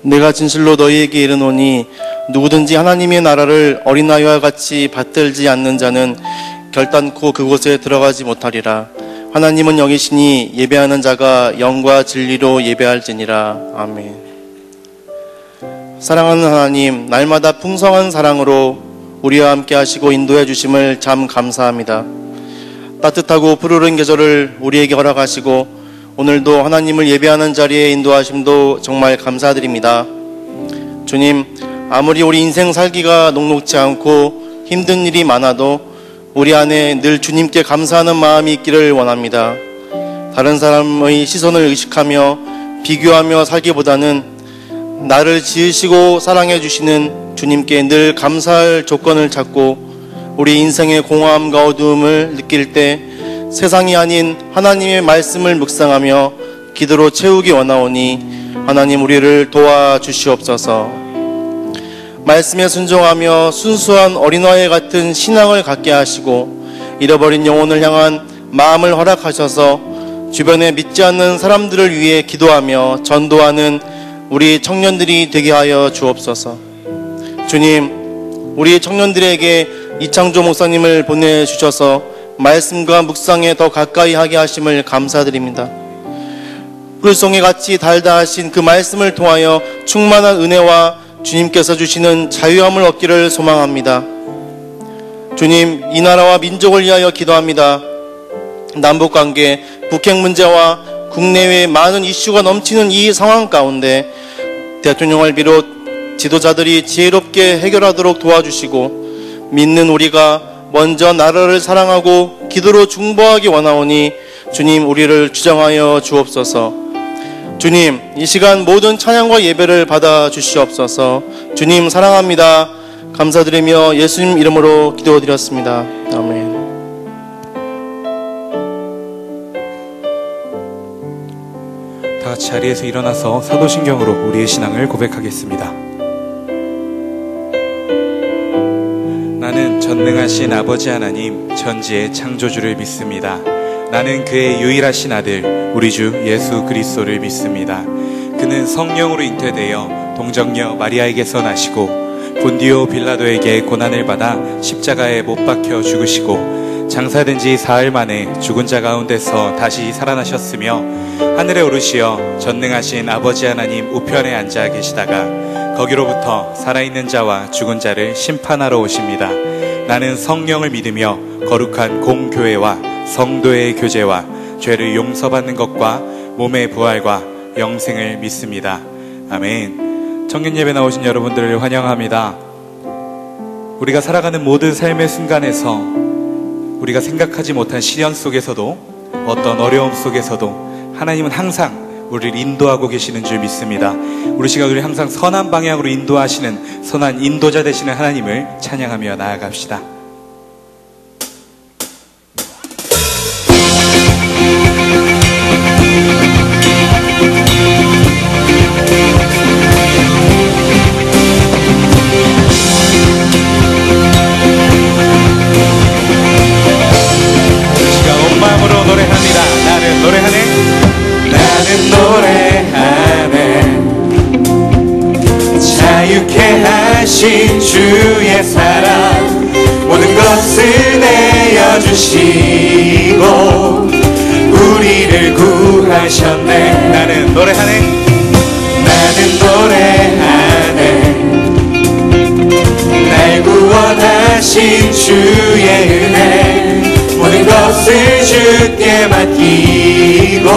내가 진실로 너희에게 이르노니 누구든지 하나님의 나라를 어린아이와 같이 받들지 않는 자는 결단코 그곳에 들어가지 못하리라. 하나님은 영이시니 예배하는 자가 영과 진리로 예배할지니라. 아멘. 사랑하는 하나님, 날마다 풍성한 사랑으로 우리와 함께 하시고 인도해 주심을 참 감사합니다. 따뜻하고 푸르른 계절을 우리에게 허락하시고 오늘도 하나님을 예배하는 자리에 인도하심도 정말 감사드립니다. 주님, 아무리 우리 인생 살기가 녹록지 않고 힘든 일이 많아도 우리 안에 늘 주님께 감사하는 마음이 있기를 원합니다. 다른 사람의 시선을 의식하며 비교하며 살기보다는 나를 지으시고 사랑해 주시는 주님께 늘 감사할 조건을 찾고 우리 인생의 공허함과 어두움을 느낄 때 세상이 아닌 하나님의 말씀을 묵상하며 기도로 채우기 원하오니 하나님 우리를 도와주시옵소서. 말씀에 순종하며 순수한 어린아이 같은 신앙을 갖게 하시고 잃어버린 영혼을 향한 마음을 허락하셔서 주변에 믿지 않는 사람들을 위해 기도하며 전도하는 우리 청년들이 되게 하여 주옵소서. 주님, 우리 청년들에게 이창조 목사님을 보내주셔서 말씀과 묵상에 더 가까이 하게 하심을 감사드립니다. 꿀송이 같이 달다 하신 그 말씀을 통하여 충만한 은혜와 주님께서 주시는 자유함을 얻기를 소망합니다. 주님, 이 나라와 민족을 위하여 기도합니다. 남북관계, 북핵 문제와 국내외 많은 이슈가 넘치는 이 상황 가운데 대통령을 비롯 지도자들이 지혜롭게 해결하도록 도와주시고 믿는 우리가 먼저 나라를 사랑하고 기도로 중보하기 원하오니 주님 우리를 주장하여 주옵소서. 주님, 이 시간 모든 찬양과 예배를 받아 주시옵소서. 주님 사랑합니다. 감사드리며 예수님 이름으로 기도드렸습니다. 아멘. 다 같이 자리에서 일어나서 사도신경으로 우리의 신앙을 고백하겠습니다. 나는 전능하신 아버지 하나님 전지의 창조주를 믿습니다. 나는 그의 유일하신 아들 우리 주 예수 그리스도를 믿습니다. 그는 성령으로 잉태되어 동정녀 마리아에게서 나시고 본디오 빌라도에게 고난을 받아 십자가에 못 박혀 죽으시고 장사된 지 사흘 만에 죽은 자 가운데서 다시 살아나셨으며 하늘에 오르시어 전능하신 아버지 하나님 우편에 앉아 계시다가 거기로부터 살아있는 자와 죽은 자를 심판하러 오십니다. 나는 성령을 믿으며 거룩한 공교회와 성도의 교제와 죄를 용서받는 것과 몸의 부활과 영생을 믿습니다. 아멘. 청년 예배 나오신 여러분들을 환영합니다. 우리가 살아가는 모든 삶의 순간에서 우리가 생각하지 못한 시련 속에서도 어떤 어려움 속에서도 하나님은 항상 우리를 인도하고 계시는 줄 믿습니다. 우리 시간을 항상 선한 방향으로 인도하시는 선한 인도자 되시는 하나님을 찬양하며 나아갑시다. 시간 온 마음으로 노래합니다. 나는 노래하네. 나는 노래하네. 자유케 하신 주의 사랑 모든 것을 내어주시고 우리를 구하셨네. 나는 노래하네. 나는 노래하네. 날 구원하신 주의 은혜 모든 것을 주께 맡기고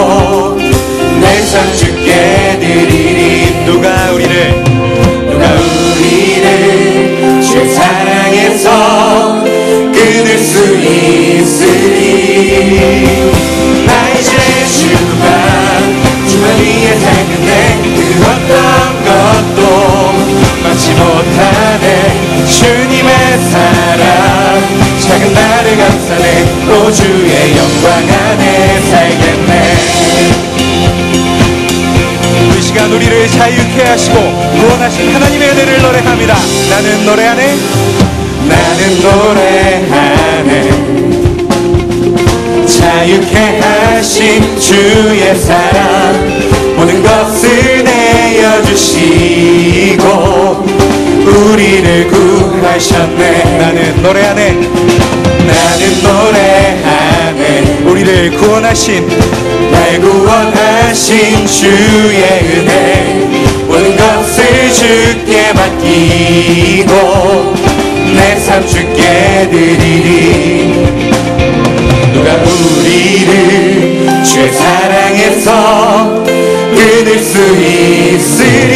내 삶 주께 드리리. 누가 우리를 주의 사랑에서 끊을 수 있으리. 나 이제 주만 위에 살겠네. 그 어떤 것도 막지 못하네. 주님의 사랑 작은 나를 감싸네. 또 주의 영광 안에 살겠네. 그 시간 우리를 자유케 하시고 구원하신 하나님의 은혜를 노래합니다. 나는 노래하네. 나는 노래하네. 자유케 하신 주의 사랑 것을 내어주시고 우리를 구하셨네. 나는 노래하네. 나는 노래하네. 우리를 구원하신 날 구원하신 주의 은혜 모든 것을 주께 맡기고 내 삶 주께 드리리. 누가 우리를 주의 사랑에서 끊을 수 있으리.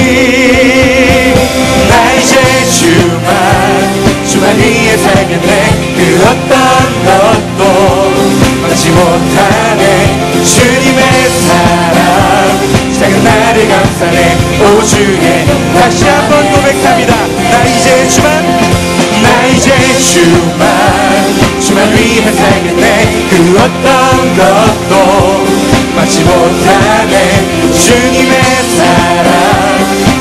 나 이제 주만 위해 살겠네. 그 어떤 것도 막지 못하네. 주님의 사랑 작은 나를 감싸네. 오 주의 다시 한번 고백합니다. 나 이제 주만 위해 살겠네. 그 어떤 것도 막지 못하네. 주님의 사랑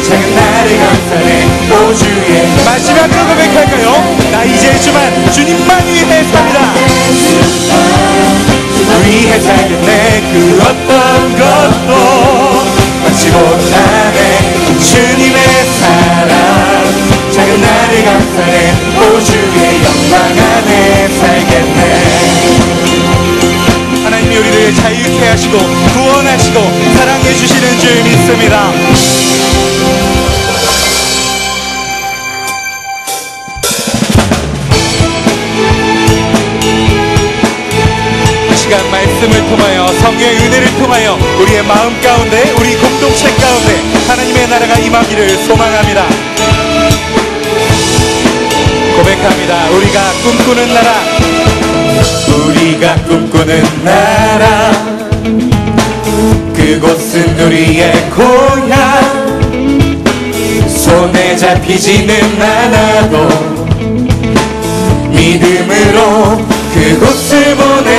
작은 나를 감싸네. 오 주의 마지막으로 고백할까요? 나 이제 주님만 위해 삽니다. 위해 살겠네. 그 어떤 것도 막지 못하네. 주님의 사랑 작은 나를 감싸네. 오 주의 영광 안에 살겠네. 하나님이 우리를 자유케 하시고 구원하시고 사랑해 주시는 줄 믿습니다. 말씀을 통하여 성령의 은혜를 통하여 우리의 마음 가운데 우리 공동체 가운데 하나님의 나라가 임하기를 소망합니다. 고백합니다. 우리가 꿈꾸는 나라, 우리가 꿈꾸는 나라, 그곳은 우리의 고향. 손에 잡히지는 않아도 믿음으로 그곳을 보내.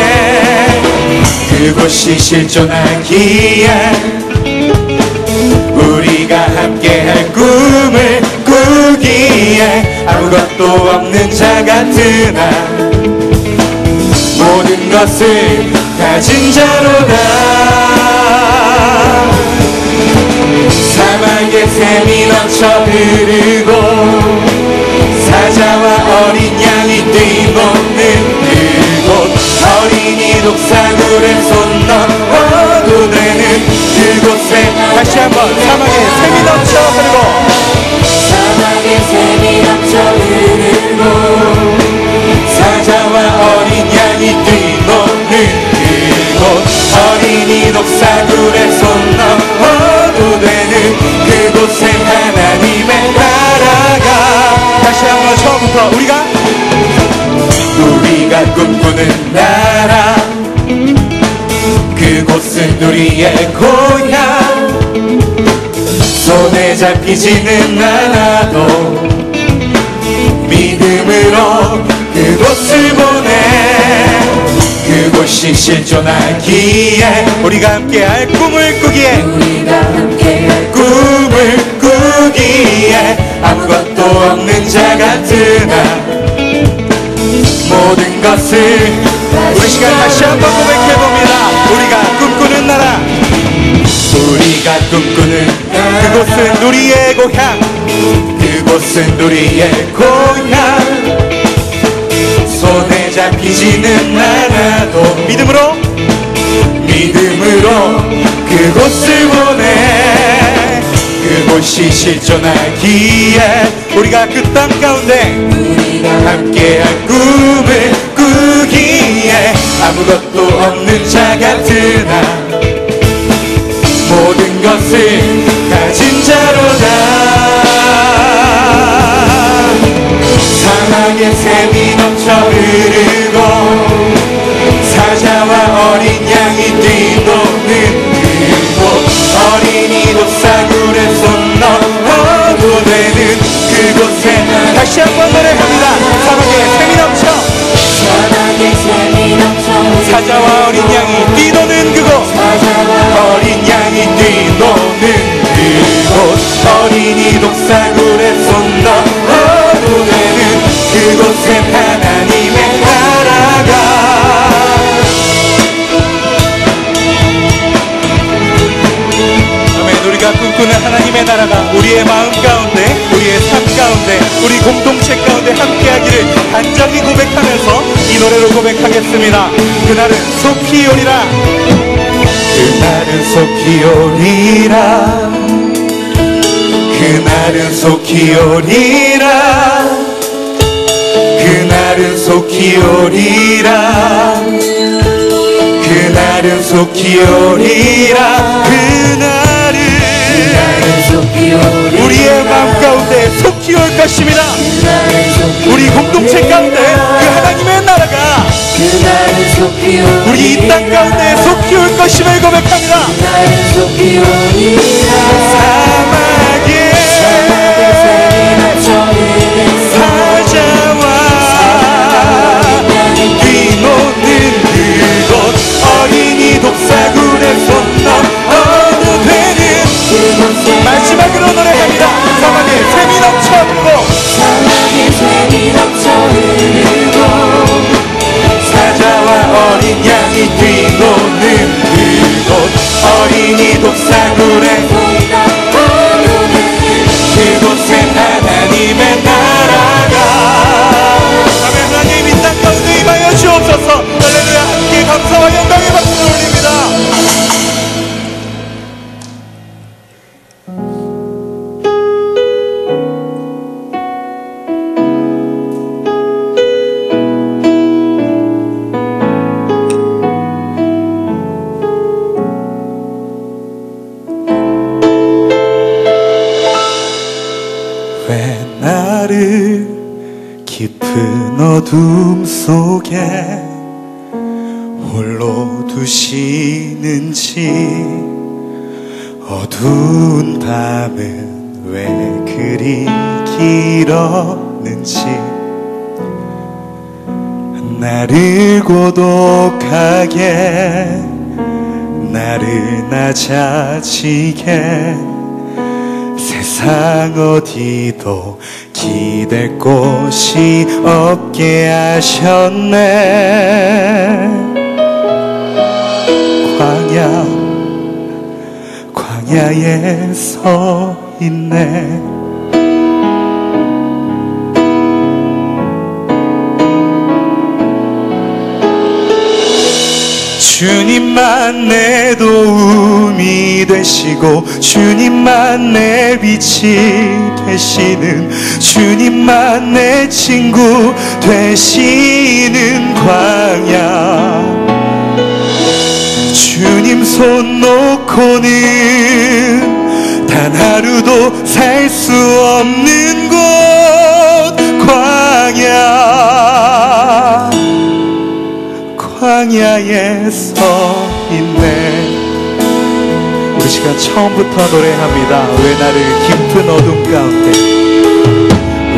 그곳이 실존하기에 우리가 함께할 꿈을 꾸기에 아무것도 없는 자 같으나 모든 것을 가진 자로다. 사막에 샘이 넘쳐 흐르고 사자와 어린 양이 뛰노는 그곳, 어린이 독사굴에 손 넣어도 되는 그곳에 다시 한번 사막에 샘이 넘쳐 흐르고 사막에 샘이 넘쳐 흐르고 사자와 어린 양이 뛰노는 그곳, 어린이 독사굴에 손 넣어도 되는 그곳에 하나님의 나라가. 다시 한번 처음부터 우리가 꿈꾸는 나라, 그곳은 우리의 고향. 손에 잡히지는 않아도 믿음으로 그곳을 보내. 그곳이 실존하기에 우리가 함께할 꿈을 꾸기에 꿈을 꾸기에 아무것도 없는 자 같으나 모든 것을 우리 시간 다시 한번 고백해봅니다. 우리가 꿈꾸는 나라, 우리가 꿈꾸는 그곳은 우리의 고향. 그곳은 우리의 고향. 손에 잡히지는 않아도 믿음으로 그곳을 보내. 그곳이 실존하기에 우리가 그 땅 가운데 함께할 꿈을 꾸기에 아무것도 없는 자 같으나 모든 것을 가진 자로다. 사막에 샘이 넘쳐 흐르고 사자와 어린 양이 뛰노는 그곳, 어린이 독사굴에 손 넣어도 되는 그곳에 다시 한번 노래합니다. 사막에 샘이 넘쳐 사자와 어린 양이 뛰노는 그곳, 어린 양이 뛰노는 그곳, 어린이 독사굴에 손 넣어도 되는 그곳에 하나님의 나라가. 고백하겠습니다. 그날은 속히 오리라. 그날은 속히 오리라. 그날은 속히 오리라. 그날은 속히 오리라. 그날은 속히 오리라. 그날은 속히 오리라. 우리의 마음 가운데 속히 올 것입니다. 우리 공동체 가운데 그 하나님의 나라가 우리 이 땅 가운데 속히 올 것임을 고백합니다. 사막에 사자와 뛰노는 그곳 어린이 독사굴에 손 넘어도 되는 마지막으로 노래합니다. 사막에 샘이 넘쳐 흐르고 사자와 어린 양이 뛰노는 그곳 어린이 독사굴에 그곳에 하나님의 나라가 아멘. 하나님 이 땅 가운데 임하여 주옵소서. 할렐루야. 함께 감사와 영광의 박수를 올립니다. 왜 나를 깊은 어둠 속에 홀로 두시는지 어두운 밤은 왜 그리 길었는지 나를 고독하게 나를 낮아지게 세상 어디도 기댈 곳이 없게 하셨네. 광야에 서 있네. 주님만 내 도움이 되시고 주님만 내 빛이 되시는 주님만 내 친구 되시는 광야 주님 손 놓고는 단 하루도 살 수 없는 곳 광야에 서 있네. 우리 시간 처음부터 노래합니다. 왜 나를 깊은 어둠 가운데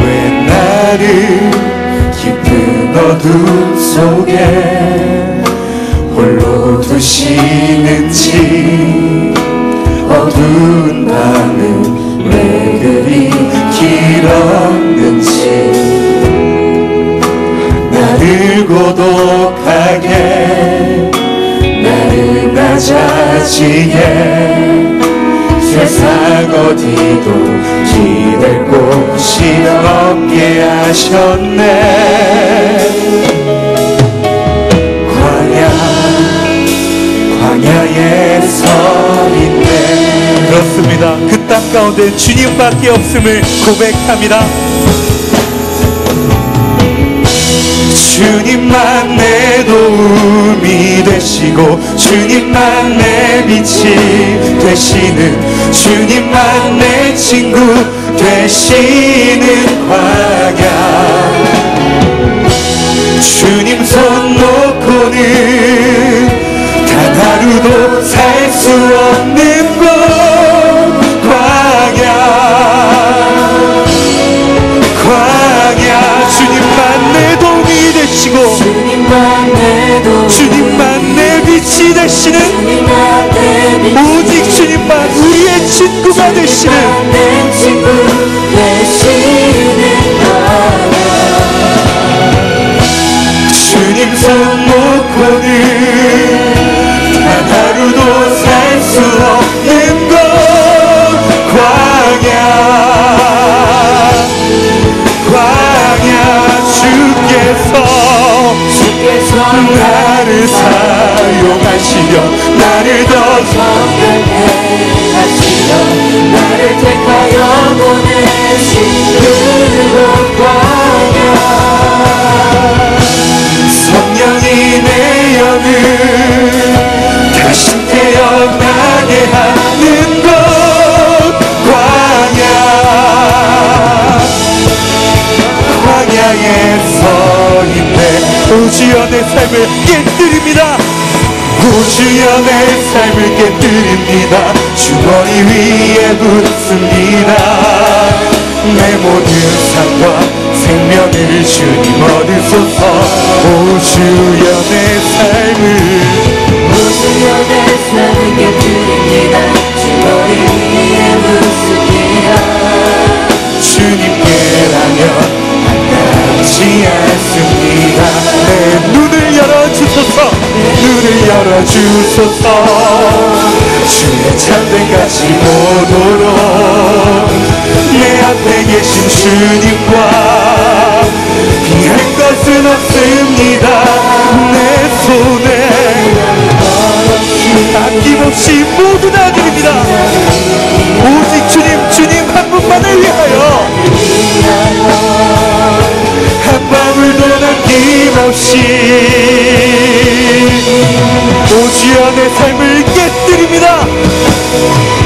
왜 나를 깊은 어둠 속에 홀로 두시는지 어두운 밤은 왜 그리 길었는지 나를 고독하게 나를 낮아지게 세상 어디도 기댈 곳이 없게 하셨네. 광야에 서 있네. 그렇습니다. 그 땅 가운데 주님밖에 없음을 고백합니다. 주님만 내 도움이 되시고 주님만 내 빛이 되시는 주님만 내 친구 되시는 광야 주님 손 놓고는 단 하루도 살 수 없는 곳 광야 주님만 내 도움이 되시고 주님만 내 빛이 되시는 오직 주님만 우리의 친구가 되시는 주님 손 놓고는 단 하루도 살 수 없는 곳 광야 주께서 나를 사용하시려 나를 더 성결케 하시려 나를 택하여 보내신 그곳 광야 성령이 내 영을 다시 태어나게 하는 곳 광야 광야에 서 있네 오주여 내 삶을 깨뜨립니다 오주여 내 삶을 깨뜨립니다 주 머리 위에 붙습니다 내 모든 삶과 생명을 주님 얻으소서 오주여 내 삶을 오주여 내 삶을 깨뜨립니다 주 머리 위에 묻습니다 주님께라면 안닿지 않습니다 내 눈을 열어주소서 눈을 열어주소서 주의 참된같이 보도록 내 앞에 계신 주님과 피할 것은 없습니다 내 손에 아낌없이 모두 다 드립니다 오직 주님 한 분만을 위하여 한 방울도 남김없이 오주여 내 삶을 깨뜨립니다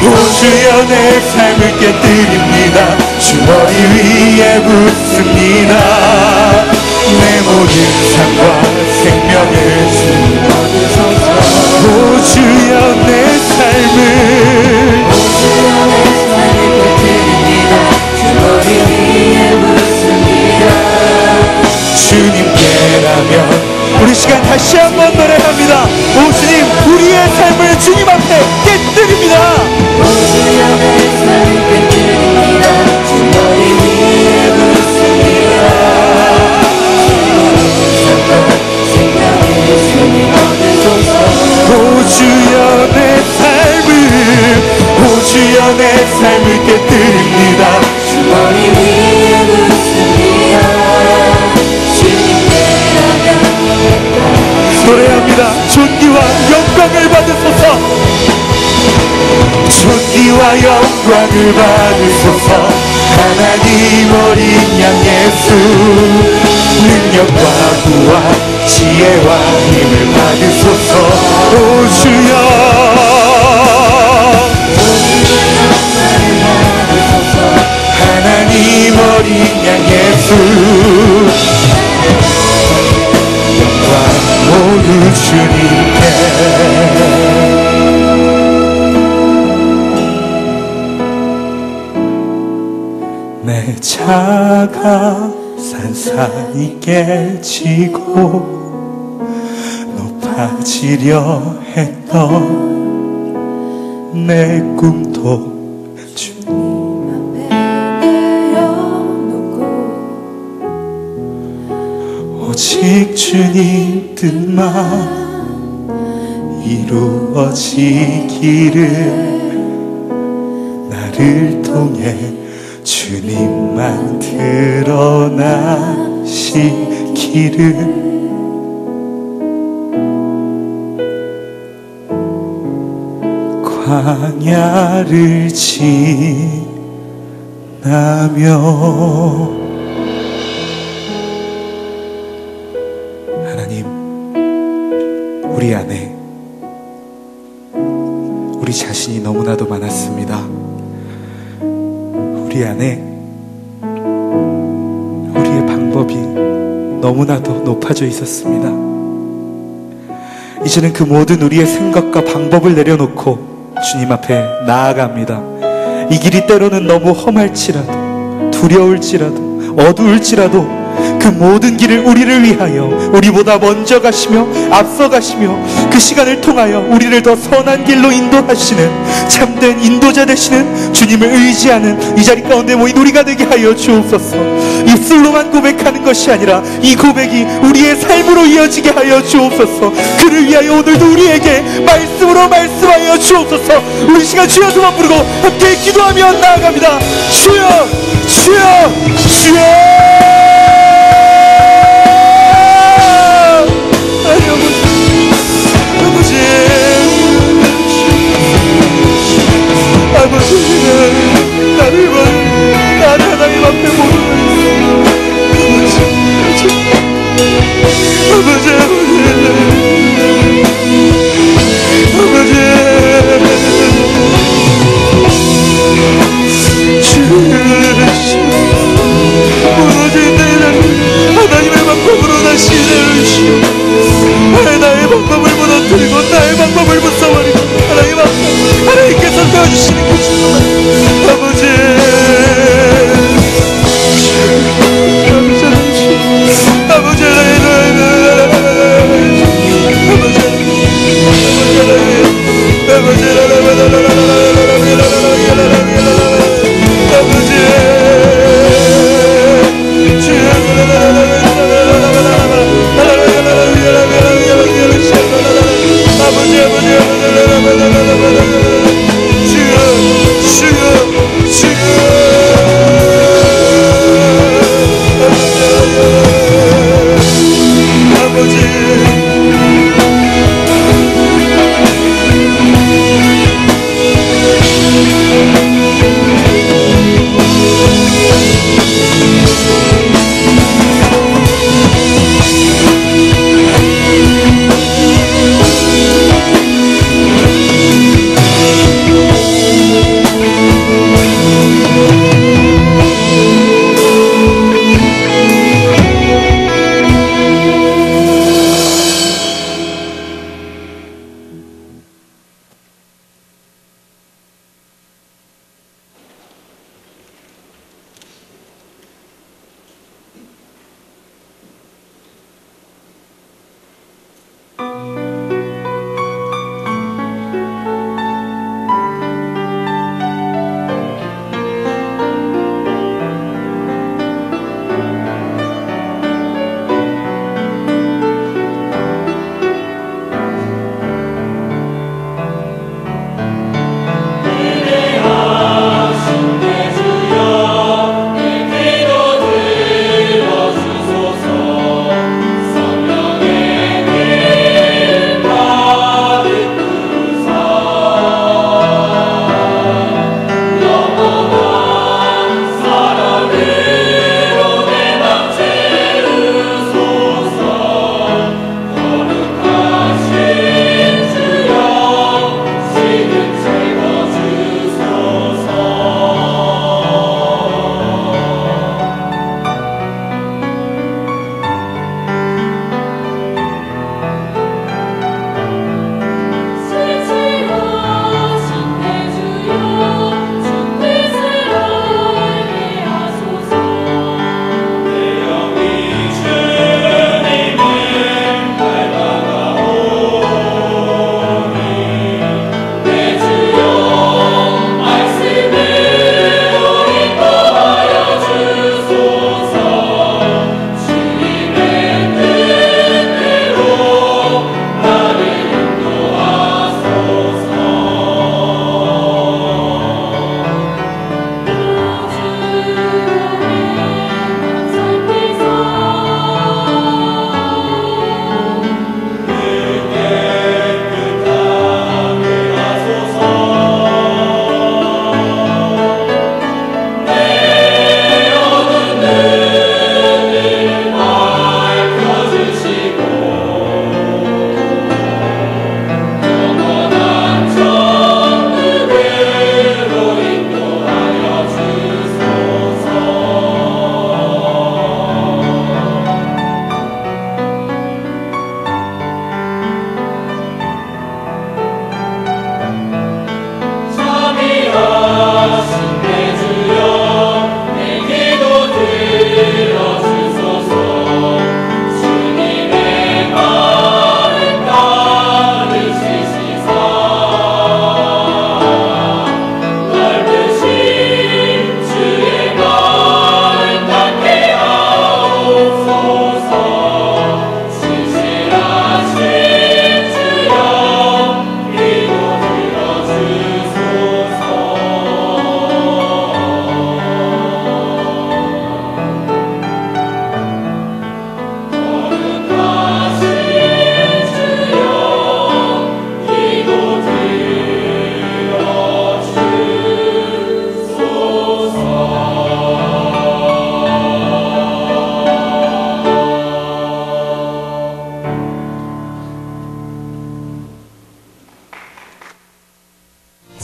오주여 내 삶을 깨뜨립니다 주 머리 위에 붙습니다 내 모든 삶과 생명을 주님 얻으소서 오주여 내 삶을 오주여 내 삶을 깨뜨립니다 주 머리 위에 묻습니다 주님께라면 우리 시간 다시 한번 노래합니다 오 주님 우리의 삶을 주님 앞에 깨뜨립니다 오주여 내 삶을 깨뜨립니다 주 머리 위에 묻습니다 생명의 주님 얻으소서 오주여 내 삶을 오주여 내 삶을 깨뜨립니다 주 머리 위에 묻습니다 주님께라면 노래합니다 존귀와 영광을 받으소서 존귀와 영광을 받으소서 하나님 어린 양 예수 능력과 구원 지혜와 힘을 받으소서 오주여 하나님 어린 양 예수 영광 모두 주님께 내 차가 산산이 깨지고 높아지려 했던 내 꿈도 오직 주님 뜻만 이루어지기를 나를 통해 주님만 드러나시기를 광야를 지나며 하나님 우리 안에 우리 자신이 너무나도 많았습니다. 우리 안에 우리의 방법이 너무나도 높아져 있었습니다. 이제는 그 모든 우리의 생각과 방법을 내려놓고 주님 앞에 나아갑니다. 이 길이 때로는 너무 험할지라도 두려울지라도 어두울지라도 그 모든 길을 우리를 위하여 우리보다 먼저 가시며 앞서 가시며 그 시간을 통하여 우리를 더 선한 길로 인도하시는 참된 인도자 되시는 주님을 의지하는 이 자리 가운데 모인 우리가 되게 하여 주옵소서. 입술로만 고백하는 것이 아니라 이 고백이 우리의 삶으로 이어지게 하여 주옵소서. 그를 위하여 오늘도 우리에게 말씀으로 말씀하여 주옵소서. 우리 시간 주여 두번 부르고 함께 기도하며 나아갑니다. 주여 주여 주여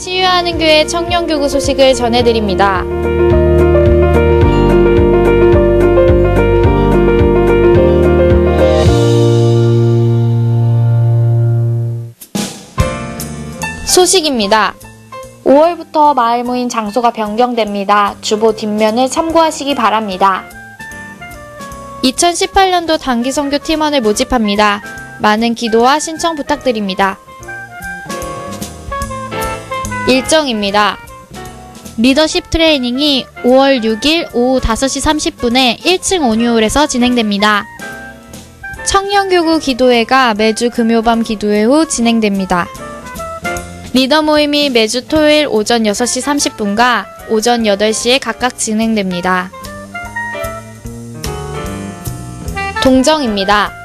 치유하는 교회 청년교구 소식을 전해드립니다. 소식입니다. 5월부터 마을 모임 장소가 변경됩니다. 주보 뒷면을 참고하시기 바랍니다. 2018년도 단기 선교 팀원을 모집합니다. 많은 기도와 신청 부탁드립니다. 일정입니다. 리더십 트레이닝이 5월 6일 오후 5시 30분에 1층 온유홀에서 진행됩니다. 청년교구 기도회가 매주 금요밤 기도회 후 진행됩니다. 리더 모임이 매주 토요일 오전 6시 30분과 오전 8시에 각각 진행됩니다. 동정입니다.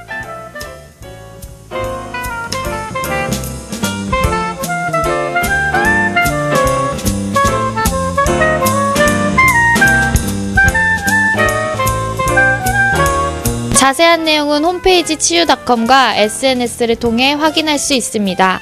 자세한 내용은 홈페이지 치유.com과 SNS를 통해 확인할 수 있습니다.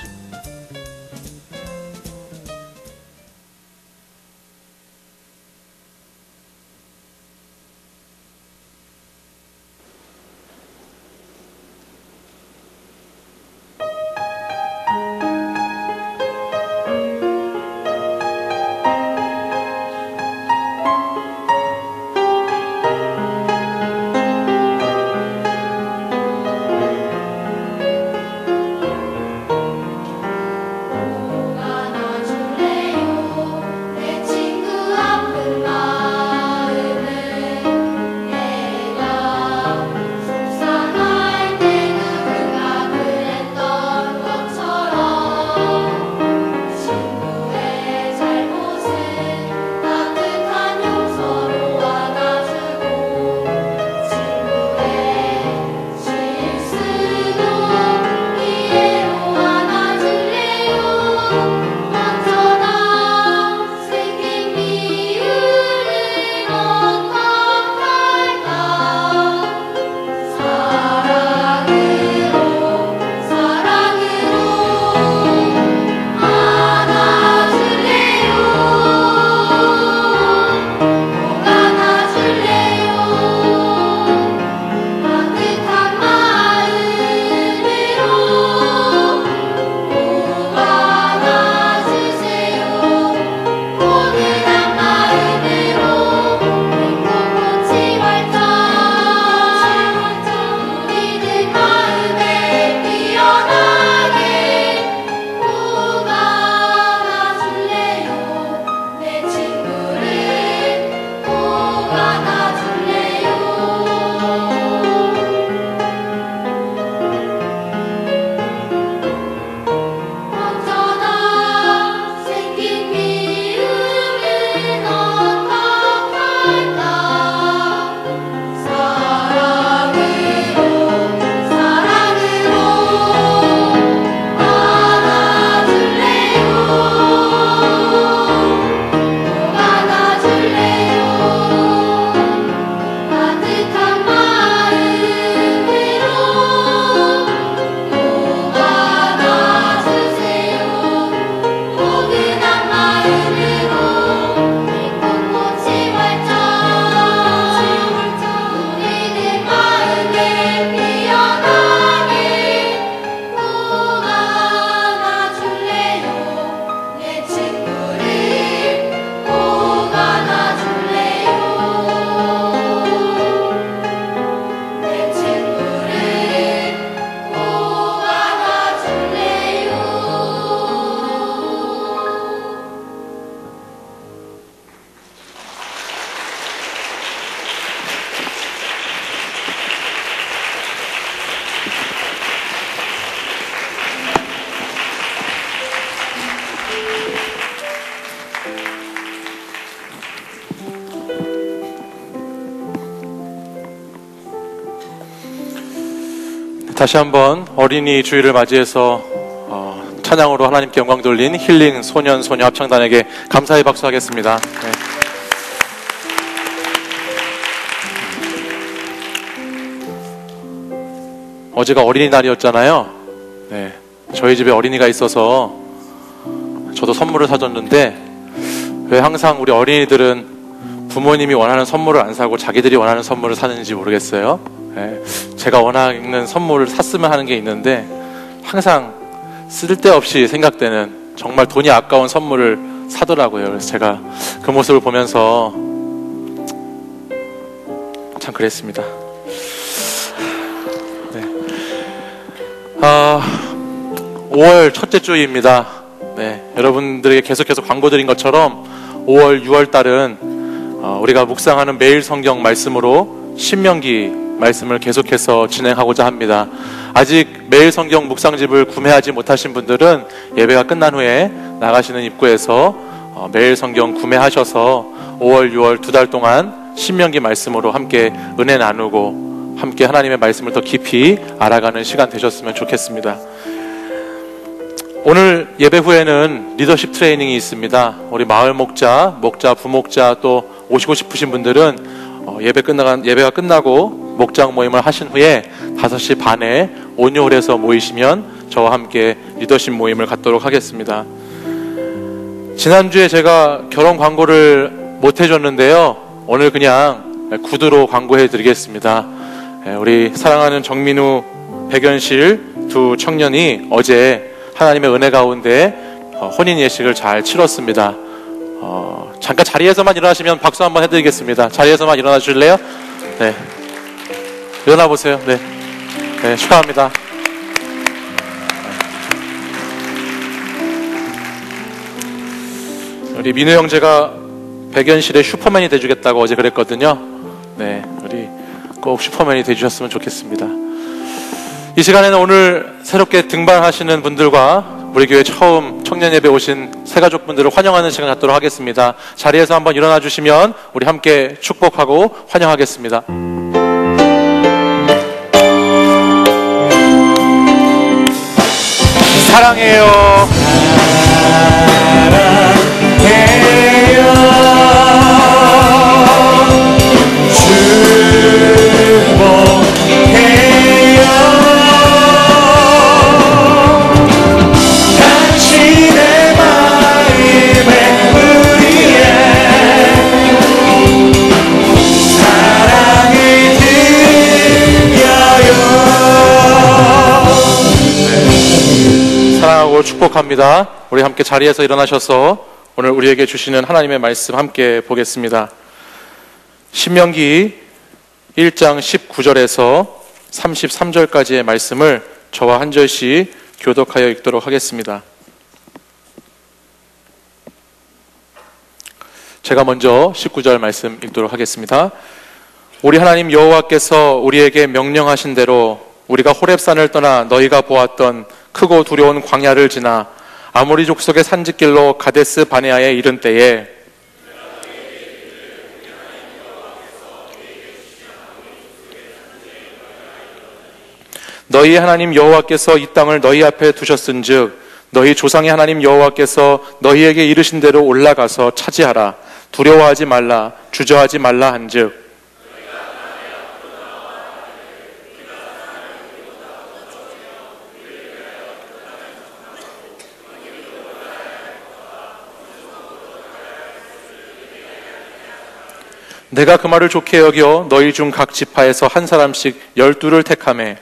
다시 한번 어린이 주일을 맞이해서 찬양으로 하나님께 영광 돌린 힐링 소년 소녀 합창단에게 감사의 박수하겠습니다. 네. 어제가 어린이날이었잖아요. 네. 저희 집에 어린이가 있어서 저도 선물을 사줬는데 왜 항상 우리 어린이들은 부모님이 원하는 선물을 안 사고 자기들이 원하는 선물을 사는지 모르겠어요. 예, 제가 원하는 선물을 샀으면 하는 게 있는데 항상 쓸데없이 생각되는 정말 돈이 아까운 선물을 사더라고요. 그래서 제가 그 모습을 보면서 참 그랬습니다. 네. 5월 첫째 주입니다. 네, 여러분들에게 계속해서 광고 드린 것처럼 5월, 6월 달은 우리가 묵상하는 매일 성경 말씀으로 신명기 말씀을 계속해서 진행하고자 합니다. 아직 매일 성경 묵상집을 구매하지 못하신 분들은 예배가 끝난 후에 나가시는 입구에서 매일 성경 구매하셔서 5월, 6월 2달 동안 신명기 말씀으로 함께 은혜 나누고 함께 하나님의 말씀을 더 깊이 알아가는 시간 되셨으면 좋겠습니다. 오늘 예배 후에는 리더십 트레이닝이 있습니다. 우리 마을 목자, 부목자 또 오시고 싶으신 분들은 예배가 끝나고 목장 모임을 하신 후에 5시 반에 온유홀에서 모이시면 저와 함께 리더십 모임을 갖도록 하겠습니다. 지난주에 제가 결혼 광고를 못 해줬는데요. 오늘 그냥 구두로 광고해 드리겠습니다. 우리 사랑하는 정민우, 백연실 두 청년이 어제 하나님의 은혜 가운데 혼인 예식을 잘 치렀습니다. 잠깐 자리에서만 일어나시면 박수 한번 해드리겠습니다. 자리에서만 일어나 주실래요? 네. 일어나 보세요. 네. 네, 축하합니다. 우리 민우 형제가 백연실의 슈퍼맨이 돼주겠다고 어제 그랬거든요. 네, 우리 꼭 슈퍼맨이 돼주셨으면 좋겠습니다. 이 시간에는 오늘 새롭게 등반하시는 분들과 우리 교회 처음 청년 예배 오신 새가족분들을 환영하는 시간 갖도록 하겠습니다. 자리에서 한번 일어나 주시면 우리 함께 축복하고 환영하겠습니다. 사랑해요. 사랑하고 축복합니다. 우리 함께 자리에서 일어나셔서 오늘 우리에게 주시는 하나님의 말씀 함께 보겠습니다. 신명기 1장 19절에서 33절까지의 말씀을 저와 한 절씩 교독하여 읽도록 하겠습니다. 제가 먼저 19절 말씀 읽도록 하겠습니다. 우리 하나님 여호와께서 우리에게 명령하신 대로 우리가 호렙산을 떠나 너희가 보았던 크고 두려운 광야를 지나 아모리 족속의 산지길로 가데스 바네아에 이른 때에 너희 하나님 여호와께서 이 땅을 너희 앞에 두셨은즉 너희 조상의 하나님 여호와께서 너희에게 이르신 대로 올라가서 차지하라. 두려워하지 말라, 주저하지 말라 한즉 내가 그 말을 좋게 여겨 너희 중 각 지파에서 한 사람씩 12를 택하매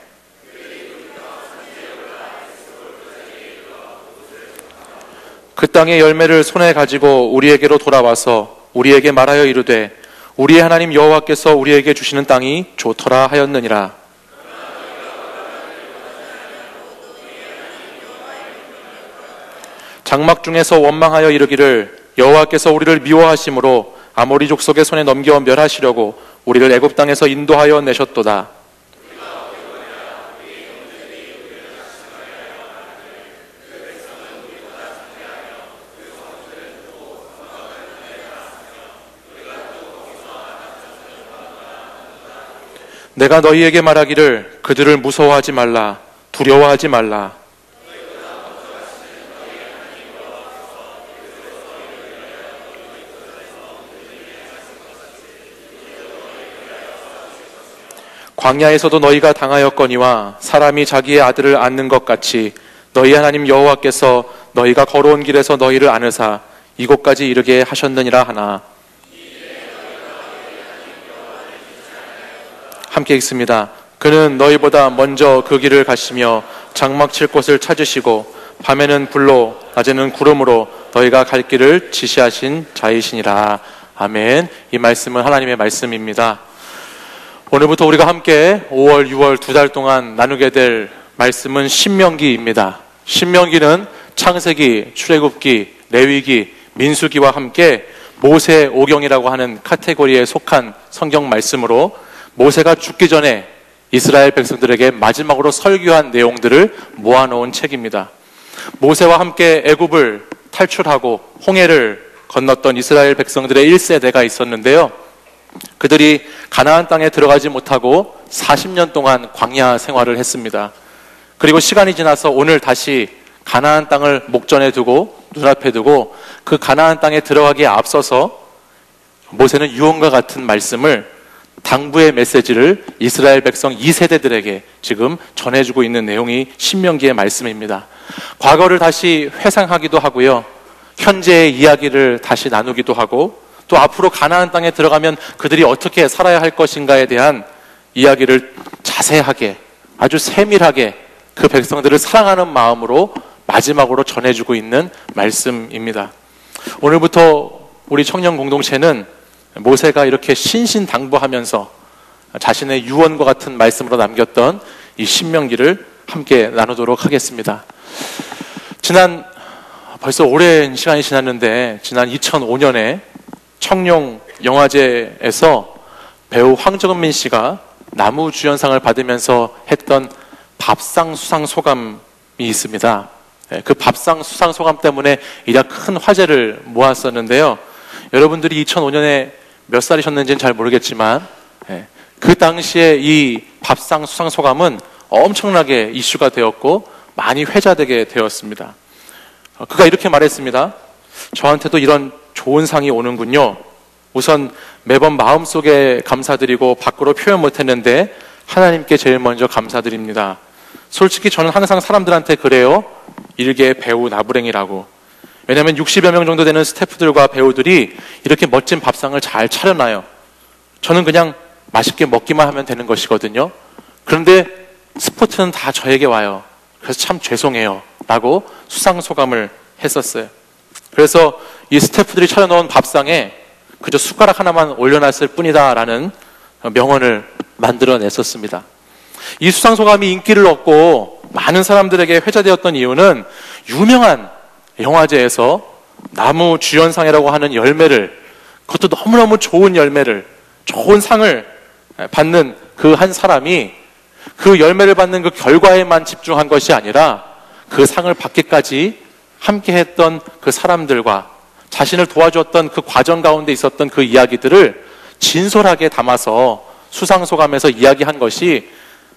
그 땅의 열매를 손에 가지고 우리에게로 돌아와서 우리에게 말하여 이르되 우리의 하나님 여호와께서 우리에게 주시는 땅이 좋더라 하였느니라. 장막 중에서 원망하여 이르기를 여호와께서 우리를 미워하심으로 아모리 족속의 손에 넘겨 멸하시려고 우리를 애굽 땅에서 인도하여 내셨도다. 내가 너희에게 말하기를 그들을 무서워하지 말라, 두려워하지 말라. 광야에서도 너희가 당하였거니와 사람이 자기의 아들을 안는 것 같이 너희 하나님 여호와께서 너희가 걸어온 길에서 너희를 아느사 이곳까지 이르게 하셨느니라 하나. 함께 읽습니다. 그는 너희보다 먼저 그 길을 가시며 장막 칠 곳을 찾으시고 밤에는 불로 낮에는 구름으로 너희가 갈 길을 지시하신 자이시니라. 아멘. 이 말씀은 하나님의 말씀입니다. 오늘부터 우리가 함께 5월, 6월 2달 동안 나누게 될 말씀은 신명기입니다. 신명기는 창세기, 출애굽기, 레위기, 민수기와 함께 모세 오경이라고 하는 카테고리에 속한 성경 말씀으로 모세가 죽기 전에 이스라엘 백성들에게 마지막으로 설교한 내용들을 모아놓은 책입니다. 모세와 함께 애굽을 탈출하고 홍해를 건넜던 이스라엘 백성들의 1세대가 있었는데요. 그들이 가나안 땅에 들어가지 못하고 40년 동안 광야 생활을 했습니다. 그리고 시간이 지나서 오늘 다시 가나안 땅을 목전에 두고 눈앞에 두고 그 가나안 땅에 들어가기에 앞서서 모세는 유언과 같은 말씀을 당부의 메시지를 이스라엘 백성 2세대들에게 지금 전해주고 있는 내용이 신명기의 말씀입니다. 과거를 다시 회상하기도 하고요. 현재의 이야기를 다시 나누기도 하고 또 앞으로 가나안 땅에 들어가면 그들이 어떻게 살아야 할 것인가에 대한 이야기를 자세하게 아주 세밀하게 그 백성들을 사랑하는 마음으로 마지막으로 전해주고 있는 말씀입니다. 오늘부터 우리 청년 공동체는 모세가 이렇게 신신당부하면서 자신의 유언과 같은 말씀으로 남겼던 이 신명기를 함께 나누도록 하겠습니다. 벌써 오랜 시간이 지났는데 지난 2005년에 청룡 영화제에서 배우 황정민 씨가 나무주연상을 받으면서 했던 밥상 수상 소감이 있습니다. 그 밥상 수상 소감 때문에 이렇게 큰 화제를 모았었는데요. 여러분들이 2005년에 몇 살이셨는지는 잘 모르겠지만 그 당시에 이 밥상 수상 소감은 엄청나게 이슈가 되었고 많이 회자되게 되었습니다. 그가 이렇게 말했습니다. 저한테도 이런 좋은 상이 오는군요. 우선 매번 마음속에 감사드리고 밖으로 표현 못했는데 하나님께 제일 먼저 감사드립니다. 솔직히 저는 항상 사람들한테 그래요. 일개 배우 나부랭이라고. 왜냐하면 60여 명 정도 되는 스태프들과 배우들이 이렇게 멋진 밥상을 잘 차려놔요. 저는 그냥 맛있게 먹기만 하면 되는 것이거든요. 그런데 스포트는 다 저에게 와요. 그래서 참 죄송해요 라고 수상소감을 했었어요. 그래서 이 스태프들이 차려놓은 밥상에 그저 숟가락 하나만 올려놨을 뿐이다 라는 명언을 만들어냈었습니다. 이 수상소감이 인기를 얻고 많은 사람들에게 회자되었던 이유는 유명한 영화제에서 나무주연상이라고 하는 열매를, 그것도 너무너무 좋은 열매를, 좋은 상을 받는 그 한 사람이 그 열매를 받는 그 결과에만 집중한 것이 아니라 그 상을 받기까지 함께했던 그 사람들과 자신을 도와주었던 그 과정 가운데 있었던 그 이야기들을 진솔하게 담아서 수상소감에서 이야기한 것이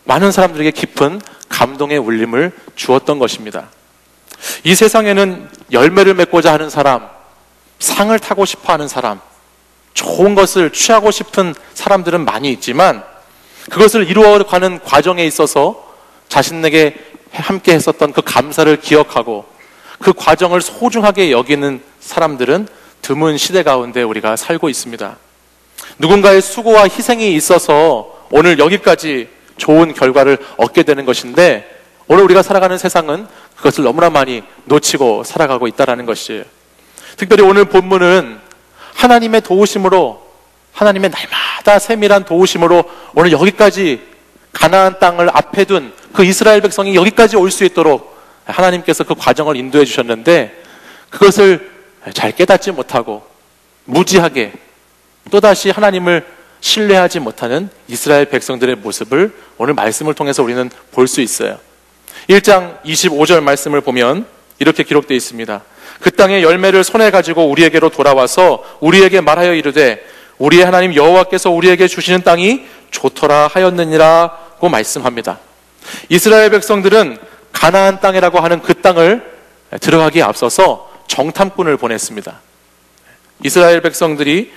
많은 사람들에게 깊은 감동의 울림을 주었던 것입니다. 이 세상에는 열매를 맺고자 하는 사람, 상을 타고 싶어 하는 사람, 좋은 것을 취하고 싶은 사람들은 많이 있지만 그것을 이루어가는 과정에 있어서 자신에게 함께 했었던 그 감사를 기억하고 그 과정을 소중하게 여기는 사람들은 드문 시대 가운데 우리가 살고 있습니다. 누군가의 수고와 희생이 있어서 오늘 여기까지 좋은 결과를 얻게 되는 것인데 오늘 우리가 살아가는 세상은 그것을 너무나 많이 놓치고 살아가고 있다는 것이에요. 특별히 오늘 본문은 하나님의 도우심으로, 하나님의 날마다 세밀한 도우심으로 오늘 여기까지 가나안 땅을 앞에 둔 그 이스라엘 백성이 여기까지 올 수 있도록 하나님께서 그 과정을 인도해 주셨는데 그것을 잘 깨닫지 못하고 무지하게 또다시 하나님을 신뢰하지 못하는 이스라엘 백성들의 모습을 오늘 말씀을 통해서 우리는 볼 수 있어요. 1장 25절 말씀을 보면 이렇게 기록되어 있습니다. 그 땅의 열매를 손에 가지고 우리에게로 돌아와서 우리에게 말하여 이르되 우리의 하나님 여호와께서 우리에게 주시는 땅이 좋더라 하였느니라고 말씀합니다. 이스라엘 백성들은 가나안 땅이라고 하는 그 땅을 들어가기에 앞서서 정탐꾼을 보냈습니다. 이스라엘 백성들이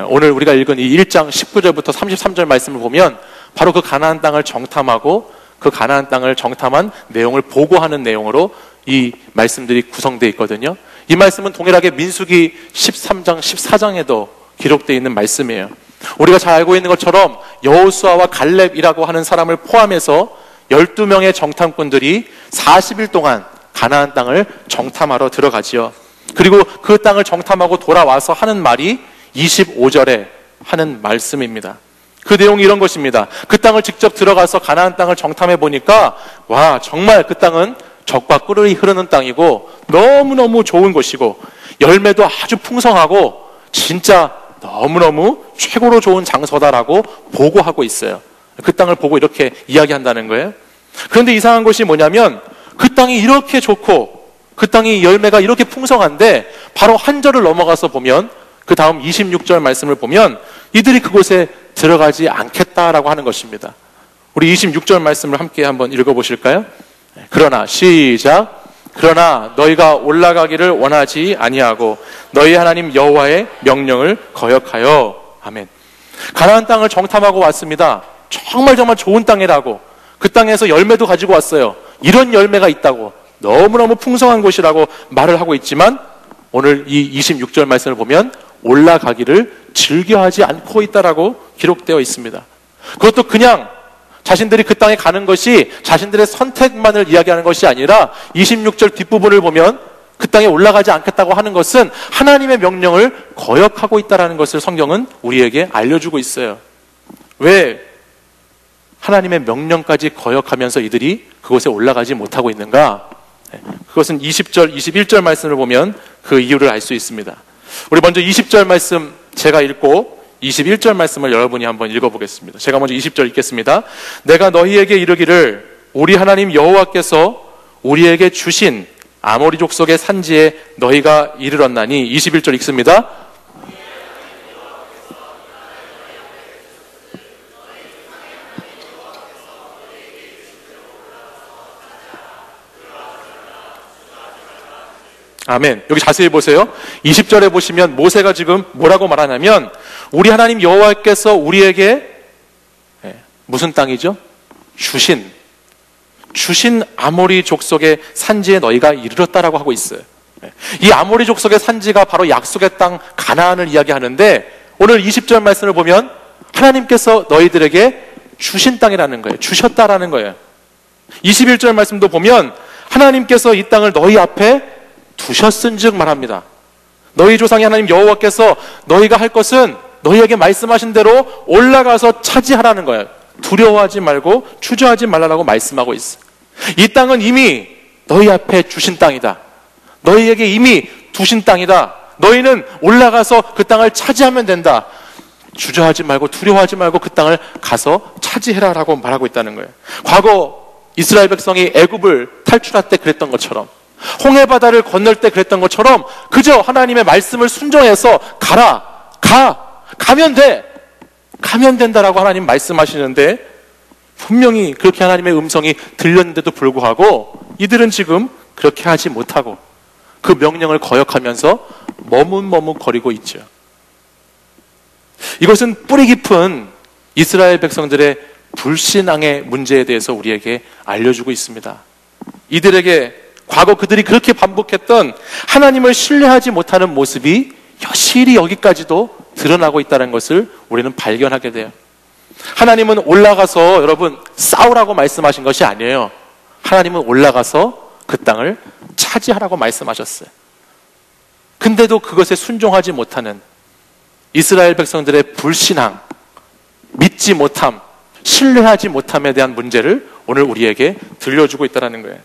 오늘 우리가 읽은 이 1장 19절부터 33절 말씀을 보면 바로 그 가나안 땅을 정탐하고 그 가나안 땅을 정탐한 내용을 보고하는 내용으로 이 말씀들이 구성되어 있거든요. 이 말씀은 동일하게 민수기 13장, 14장에도 기록되어 있는 말씀이에요. 우리가 잘 알고 있는 것처럼 여호수아와 갈렙이라고 하는 사람을 포함해서 12명의 정탐꾼들이 40일 동안 가나안 땅을 정탐하러 들어가지요. 그리고 그 땅을 정탐하고 돌아와서 하는 말이 25절에 하는 말씀입니다. 그 내용이 이런 것입니다. 그 땅을 직접 들어가서 가나안 땅을 정탐해 보니까 와, 정말 그 땅은 젖과 꿀이 흐르는 땅이고 너무너무 좋은 곳이고 열매도 아주 풍성하고 진짜 너무너무 최고로 좋은 장소다라고 보고하고 있어요. 그 땅을 보고 이렇게 이야기한다는 거예요. 그런데 이상한 것이 뭐냐면 그 땅이 이렇게 좋고 그 땅이 열매가 이렇게 풍성한데 바로 한 절을 넘어가서 보면 그 다음 26절 말씀을 보면 이들이 그곳에 들어가지 않겠다라고 하는 것입니다. 우리 26절 말씀을 함께 한번 읽어보실까요? 그러나 시작. 그러나 너희가 올라가기를 원하지 아니하고 너희 하나님 여호와의 명령을 거역하여. 아멘. 가나안 땅을 정탐하고 왔습니다. 정말 좋은 땅이라고, 그 땅에서 열매도 가지고 왔어요. 이런 열매가 있다고, 너무너무 풍성한 곳이라고 말을 하고 있지만 오늘 이 26절 말씀을 보면 올라가기를 즐겨하지 않고 있다라고 기록되어 있습니다. 그것도 그냥 자신들이 그 땅에 가는 것이 자신들의 선택만을 이야기하는 것이 아니라 26절 뒷부분을 보면 그 땅에 올라가지 않겠다고 하는 것은 하나님의 명령을 거역하고 있다는 것을 성경은 우리에게 알려주고 있어요. 왜 하나님의 명령까지 거역하면서 이들이 그곳에 올라가지 못하고 있는가? 그것은 20절, 21절 말씀을 보면 그 이유를 알 수 있습니다. 우리 먼저 20절 말씀 제가 읽고 21절 말씀을 여러분이 한번 읽어보겠습니다. 제가 먼저 20절 읽겠습니다. 내가 너희에게 이르기를 우리 하나님 여호와께서 우리에게 주신 아모리 족속의 산지에 너희가 이르렀나니. 21절 읽습니다. 아멘. 여기 자세히 보세요. 20절에 보시면 모세가 지금 뭐라고 말하냐면 우리 하나님 여호와께서 우리에게 무슨 땅이죠? 주신 아모리 족속의 산지에 너희가 이르렀다라고 하고 있어요. 이 아모리 족속의 산지가 바로 약속의 땅 가나안을 이야기하는데 오늘 20절 말씀을 보면 하나님께서 너희들에게 주신 땅이라는 거예요. 주셨다라는 거예요. 21절 말씀도 보면 하나님께서 이 땅을 너희 앞에 두셨은즉 말합니다. 너희 조상의 하나님 여호와께서 너희가 할 것은 너희에게 말씀하신 대로 올라가서 차지하라는 거예요. 두려워하지 말고 주저하지 말라고 말씀하고 있어요. 이 땅은 이미 너희 앞에 주신 땅이다. 너희에게 이미 두신 땅이다. 너희는 올라가서 그 땅을 차지하면 된다. 주저하지 말고 두려워하지 말고 그 땅을 가서 차지해라라고 말하고 있다는 거예요. 과거 이스라엘 백성이 애굽을 탈출할 때 그랬던 것처럼, 홍해바다를 건널 때 그랬던 것처럼 그저 하나님의 말씀을 순종해서 가면 된다라고 하나님 말씀하시는데 분명히 그렇게 하나님의 음성이 들렸는데도 불구하고 이들은 지금 그렇게 하지 못하고 그 명령을 거역하면서 머뭇머뭇거리고 있죠. 이것은 뿌리 깊은 이스라엘 백성들의 불신앙의 문제에 대해서 우리에게 알려주고 있습니다. 이들에게 과거 그들이 그렇게 반복했던 하나님을 신뢰하지 못하는 모습이 여실히 여기까지도 드러나고 있다는 것을 우리는 발견하게 돼요. 하나님은 올라가서 여러분 싸우라고 말씀하신 것이 아니에요. 하나님은 올라가서 그 땅을 차지하라고 말씀하셨어요. 근데도 그것에 순종하지 못하는 이스라엘 백성들의 불신앙, 믿지 못함, 신뢰하지 못함에 대한 문제를 오늘 우리에게 들려주고 있다는 거예요.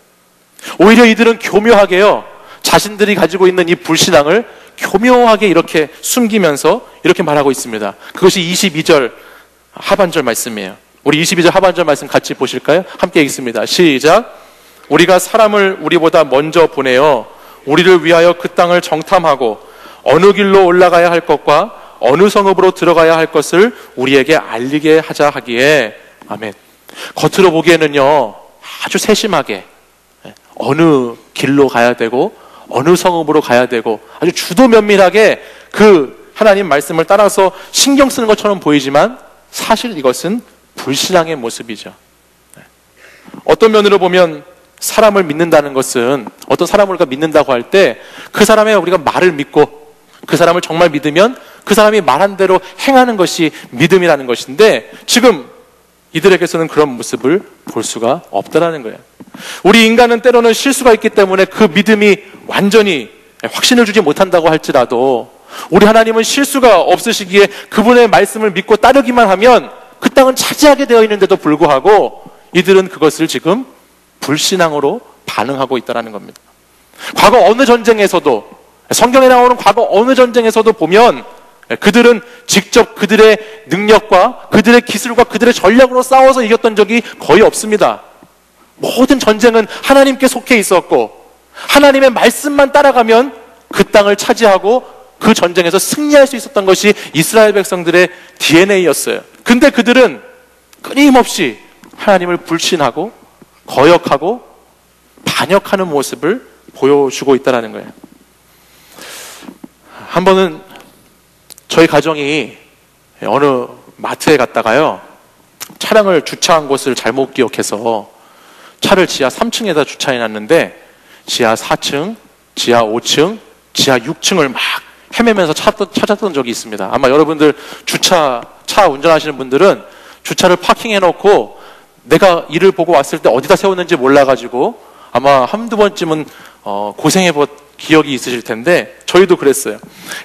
오히려 이들은 교묘하게요, 자신들이 가지고 있는 이 불신앙을 교묘하게 이렇게 숨기면서 이렇게 말하고 있습니다. 그것이 22절 하반절 말씀이에요. 우리 22절 하반절 말씀 같이 보실까요? 함께 읽습니다. 시작. 우리가 사람을 우리보다 먼저 보내어 우리를 위하여 그 땅을 정탐하고 어느 길로 올라가야 할 것과 어느 성읍으로 들어가야 할 것을 우리에게 알리게 하자 하기에. 아멘. 겉으로 보기에는요 아주 세심하게 어느 길로 가야 되고 어느 성읍으로 가야 되고 아주 주도 면밀하게 그 하나님 말씀을 따라서 신경 쓰는 것처럼 보이지만 사실 이것은 불신앙의 모습이죠. 어떤 면으로 보면 사람을 믿는다는 것은, 어떤 사람을 우리가 믿는다고 할 때 그 사람의 우리가 말을 믿고 그 사람을 정말 믿으면 그 사람이 말한 대로 행하는 것이 믿음이라는 것인데, 지금 이들에게서는 그런 모습을 볼 수가 없다라는 거예요. 우리 인간은 때로는 실수가 있기 때문에 그 믿음이 완전히 확신을 주지 못한다고 할지라도, 우리 하나님은 실수가 없으시기에 그분의 말씀을 믿고 따르기만 하면 그 땅은 차지하게 되어 있는데도 불구하고 이들은 그것을 지금 불신앙으로 반응하고 있다는 겁니다. 과거 어느 전쟁에서도, 성경에 나오는 과거 어느 전쟁에서도 보면 그들은 직접 그들의 능력과 그들의 기술과 그들의 전략으로 싸워서 이겼던 적이 거의 없습니다. 모든 전쟁은 하나님께 속해 있었고 하나님의 말씀만 따라가면 그 땅을 차지하고 그 전쟁에서 승리할 수 있었던 것이 이스라엘 백성들의 DNA였어요. 근데 그들은 끊임없이 하나님을 불신하고 거역하고 반역하는 모습을 보여주고 있다는 거예요. 한 번은 저희 가정이 어느 마트에 갔다가요, 차량을 주차한 곳을 잘못 기억해서 차를 지하 3층에다 주차해놨는데 지하 4층, 지하 5층, 지하 6층을 막 헤매면서 찾았던 적이 있습니다. 아마 여러분들 차 운전하시는 분들은 주차를 파킹해놓고 내가 일을 보고 왔을 때 어디다 세웠는지 몰라가지고 아마 한두 번쯤은 고생해본 기억이 있으실 텐데, 저희도 그랬어요.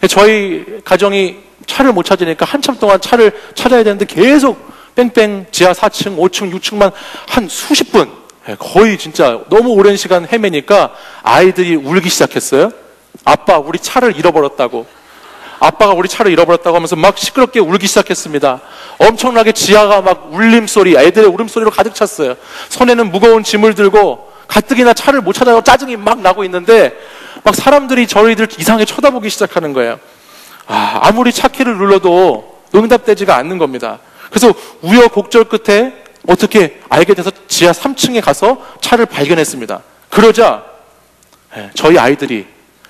저희 가정이 차를 못 찾으니까 한참 동안 차를 찾아야 되는데 계속 뺑뺑 지하 4층, 5층, 6층만 한 수십 분, 거의 진짜 너무 오랜 시간 헤매니까 아이들이 울기 시작했어요. 아빠, 우리 차를 잃어버렸다고. 아빠가 우리 차를 잃어버렸다고 하면서 막 시끄럽게 울기 시작했습니다. 엄청나게 지하가 막 울림소리, 애들의 울음소리로 가득 찼어요. 손에는 무거운 짐을 들고 가뜩이나 차를 못 찾아서 짜증이 막 나고 있는데 막 사람들이 저희들 이상하게 쳐다보기 시작하는 거예요. 아무리 차키를 눌러도 응답되지가 않는 겁니다. 그래서 우여곡절 끝에 어떻게 알게 돼서 지하 3층에 가서 차를 발견했습니다. 그러자 저희 아이들이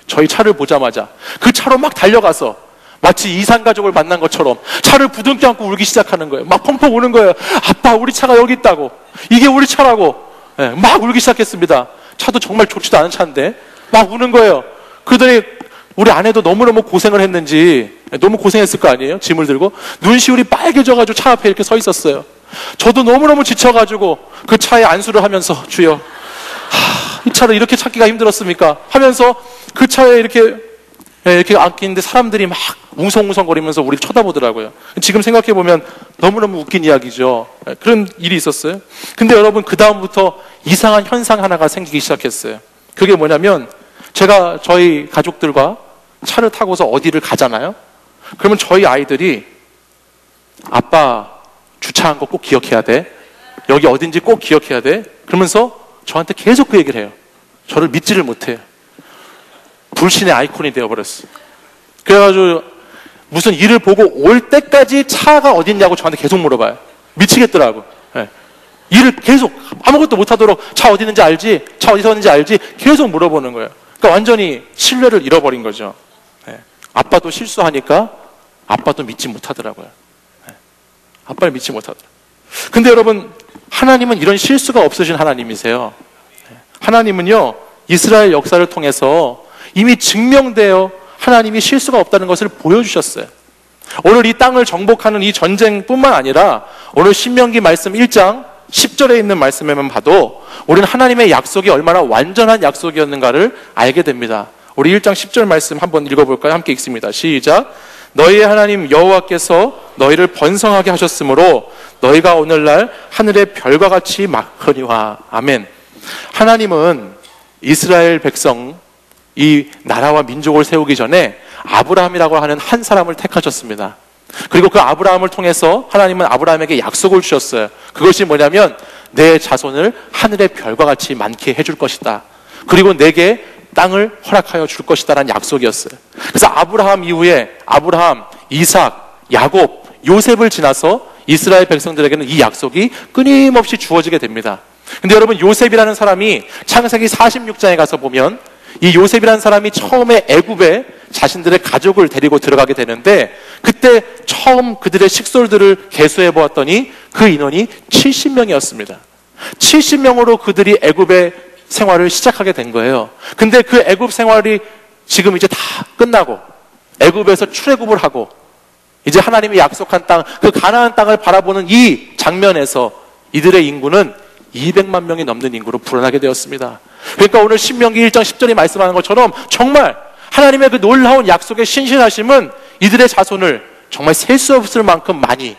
저희 차를 보자마자 그 차로 막 달려가서 마치 이산가족을 만난 것처럼 차를 부둥켜 안고 울기 시작하는 거예요. 막 펑펑 우는 거예요. 아빠, 우리 차가 여기 있다고. 이게 우리 차라고. 막 울기 시작했습니다. 차도 정말 좋지도 않은 차인데 막 우는 거예요. 그들이, 우리 아내도 너무너무 고생을 했는지, 너무 고생했을 거 아니에요? 짐을 들고 눈시울이 빨개져가지고 차 앞에 이렇게 서 있었어요. 저도 너무너무 지쳐가지고 그 차에 안수를 하면서, 주여, 이 차를 이렇게 찾기가 힘들었습니까? 하면서 그 차에 이렇게 앉기는데 사람들이 막 웅성웅성거리면서 우리를 쳐다보더라고요. 지금 생각해보면 너무너무 웃긴 이야기죠. 그런 일이 있었어요. 근데 여러분, 그 다음부터 이상한 현상 하나가 생기기 시작했어요. 그게 뭐냐면, 제가 저희 가족들과 차를 타고서 어디를 가잖아요. 그러면 저희 아이들이 아빠 주차한 거 꼭 기억해야 돼. 여기 어딘지 꼭 기억해야 돼. 그러면서 저한테 계속 그 얘기를 해요. 저를 믿지를 못해요. 불신의 아이콘이 되어버렸어요. 그래가지고 무슨 일을 보고 올 때까지 차가 어딨냐고 저한테 계속 물어봐요. 미치겠더라고. 일을 계속 아무것도 못하도록 차 어디 있는지 알지? 차 어디서 있는지 알지? 계속 물어보는 거예요. 그러니까 완전히 신뢰를 잃어버린 거죠. 아빠도 실수하니까 아빠도 믿지 못하더라고요. 아빠를 믿지 못하더라고요. 근데 여러분, 하나님은 이런 실수가 없으신 하나님이세요. 하나님은요, 이스라엘 역사를 통해서 이미 증명되어 하나님이 실수가 없다는 것을 보여주셨어요. 오늘 이 땅을 정복하는 이 전쟁뿐만 아니라 오늘 신명기 말씀 1장 10절에 있는 말씀에만 봐도 우리는 하나님의 약속이 얼마나 완전한 약속이었는가를 알게 됩니다. 우리 1장 10절 말씀 한번 읽어볼까요? 함께 읽습니다. 시작. 너희의 하나님 여호와께서 너희를 번성하게 하셨으므로 너희가 오늘날 하늘의 별과 같이 많거니와. 아멘. 하나님은 이스라엘 백성, 이 나라와 민족을 세우기 전에 아브라함이라고 하는 한 사람을 택하셨습니다. 그리고 그 아브라함을 통해서 하나님은 아브라함에게 약속을 주셨어요. 그것이 뭐냐면 내 자손을 하늘의 별과 같이 많게 해줄 것이다. 그리고 내게 땅을 허락하여 줄 것이다 라는 약속이었어요. 그래서 아브라함 이후에 아브라함, 이삭, 야곱, 요셉을 지나서 이스라엘 백성들에게는 이 약속이 끊임없이 주어지게 됩니다. 근데 여러분, 요셉이라는 사람이 창세기 46장에 가서 보면 이 요셉이라는 사람이 처음에 애굽에 자신들의 가족을 데리고 들어가게 되는데, 그때 처음 그들의 식솔들을 계수해 보았더니 그 인원이 70명이었습니다. 70명으로 그들이 애굽에 생활을 시작하게 된 거예요. 근데 그 애굽 생활이 지금 이제 다 끝나고 애굽에서 출애굽을 하고 이제 하나님이 약속한 땅, 그 가나안 땅을 바라보는 이 장면에서 이들의 인구는 200만 명이 넘는 인구로 불어나게 되었습니다. 그러니까 오늘 신명기 1장 10절이 말씀하는 것처럼 정말 하나님의 그 놀라운 약속의 신실하심은 이들의 자손을 정말 셀 수 없을 만큼 많이,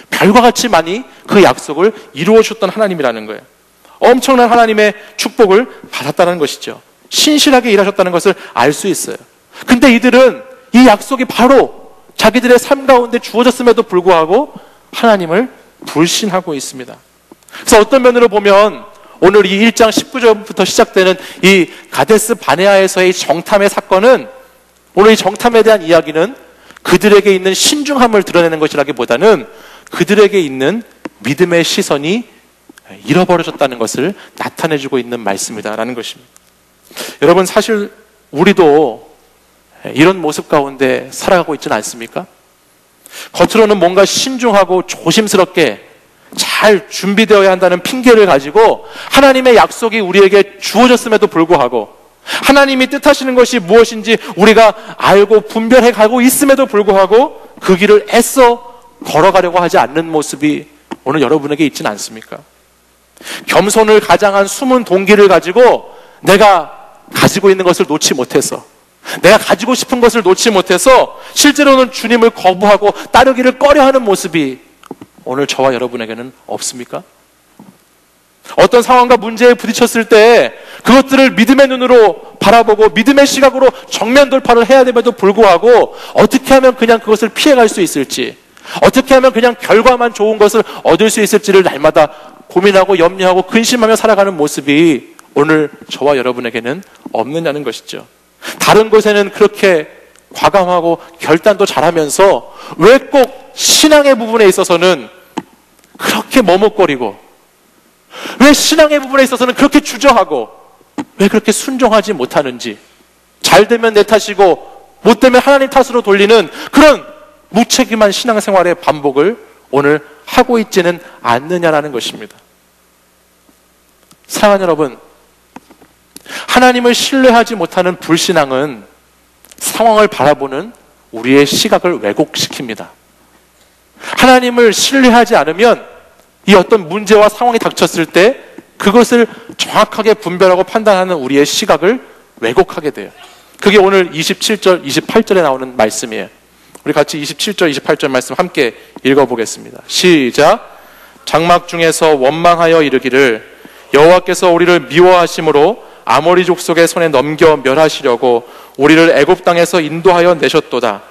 별과 같이 많이 그 약속을 이루어 주셨던 하나님이라는 거예요. 엄청난 하나님의 축복을 받았다는 것이죠. 신실하게 일하셨다는 것을 알 수 있어요. 근데 이들은 이 약속이 바로 자기들의 삶 가운데 주어졌음에도 불구하고 하나님을 불신하고 있습니다. 그래서 어떤 면으로 보면 오늘 이 1장 19절부터 시작되는 이 가데스 바네아에서의 정탐의 사건은, 오늘 이 정탐에 대한 이야기는 그들에게 있는 신중함을 드러내는 것이라기보다는 그들에게 있는 믿음의 시선이 잃어버려졌다는 것을 나타내주고 있는 말씀이다라는 것입니다. 여러분, 사실 우리도 이런 모습 가운데 살아가고 있지는 않습니까? 겉으로는 뭔가 신중하고 조심스럽게 잘 준비되어야 한다는 핑계를 가지고 하나님의 약속이 우리에게 주어졌음에도 불구하고 하나님이 뜻하시는 것이 무엇인지 우리가 알고 분별해 가고 있음에도 불구하고 그 길을 애써 걸어가려고 하지 않는 모습이 오늘 여러분에게 있지는 않습니까? 겸손을 가장한 숨은 동기를 가지고 내가 가지고 있는 것을 놓지 못해서, 내가 가지고 싶은 것을 놓지 못해서 실제로는 주님을 거부하고 따르기를 꺼려하는 모습이 오늘 저와 여러분에게는 없습니까? 어떤 상황과 문제에 부딪혔을 때 그것들을 믿음의 눈으로 바라보고 믿음의 시각으로 정면 돌파를 해야 됨에도 불구하고 어떻게 하면 그냥 그것을 피해갈 수 있을지, 어떻게 하면 그냥 결과만 좋은 것을 얻을 수 있을지를 날마다 고민하고 염려하고 근심하며 살아가는 모습이 오늘 저와 여러분에게는 없느냐는 것이죠. 다른 곳에는 그렇게 과감하고 결단도 잘하면서 왜 꼭 신앙의 부분에 있어서는 그렇게 머뭇거리고, 왜 신앙의 부분에 있어서는 그렇게 주저하고, 왜 그렇게 순종하지 못하는지, 잘 되면 내 탓이고 못 되면 하나님 탓으로 돌리는 그런 무책임한 신앙생활의 반복을 오늘 하고 있지는 않느냐라는 것입니다. 사랑하는 여러분, 하나님을 신뢰하지 못하는 불신앙은 상황을 바라보는 우리의 시각을 왜곡시킵니다. 하나님을 신뢰하지 않으면 이 어떤 문제와 상황이 닥쳤을 때 그것을 정확하게 분별하고 판단하는 우리의 시각을 왜곡하게 돼요. 그게 오늘 27절, 28절에 나오는 말씀이에요. 우리 같이 27절, 28절 말씀 함께 읽어보겠습니다. 시작. 장막 중에서 원망하여 이르기를 여호와께서 우리를 미워하심으로 아모리 족속의 손에 넘겨 멸하시려고 우리를 애굽 땅에서 인도하여 내셨도다.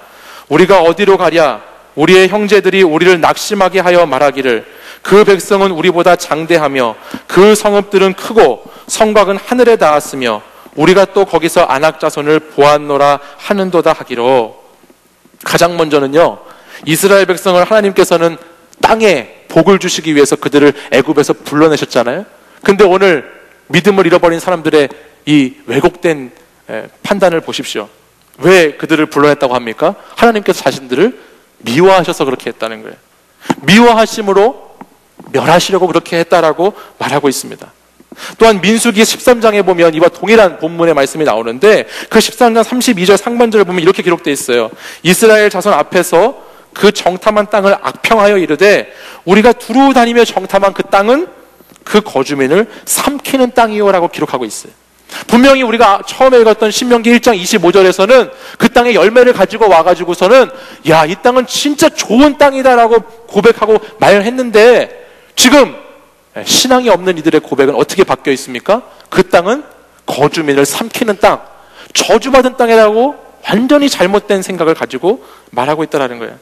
우리가 어디로 가랴? 우리의 형제들이 우리를 낙심하게 하여 말하기를 그 백성은 우리보다 장대하며 그 성읍들은 크고 성곽은 하늘에 닿았으며 우리가 또 거기서 아낙 자손을 보았노라 하는도다 하기로. 가장 먼저는요, 이스라엘 백성을 하나님께서는 땅에 복을 주시기 위해서 그들을 애굽에서 불러내셨잖아요. 근데 오늘 믿음을 잃어버린 사람들의 이 왜곡된 판단을 보십시오. 왜 그들을 불러냈다고 합니까? 하나님께서 자신들을 미워하셔서 그렇게 했다는 거예요. 미워하심으로 멸하시려고 그렇게 했다라고 말하고 있습니다. 또한 민수기 13장에 보면 이와 동일한 본문의 말씀이 나오는데 그 13장 32절 상반절을 보면 이렇게 기록되어 있어요. 이스라엘 자손 앞에서 그 정탐한 땅을 악평하여 이르되 우리가 두루 다니며 정탐한 그 땅은 그 거주민을 삼키는 땅이요라고 기록하고 있어요. 분명히 우리가 처음에 읽었던 신명기 1장 25절에서는 그 땅의 열매를 가지고 와가지고서는 야, 이 땅은 진짜 좋은 땅이다라고 고백하고 말했는데 지금 신앙이 없는 이들의 고백은 어떻게 바뀌어 있습니까? 그 땅은 거주민을 삼키는 땅, 저주받은 땅이라고 완전히 잘못된 생각을 가지고 말하고 있다는 거예요.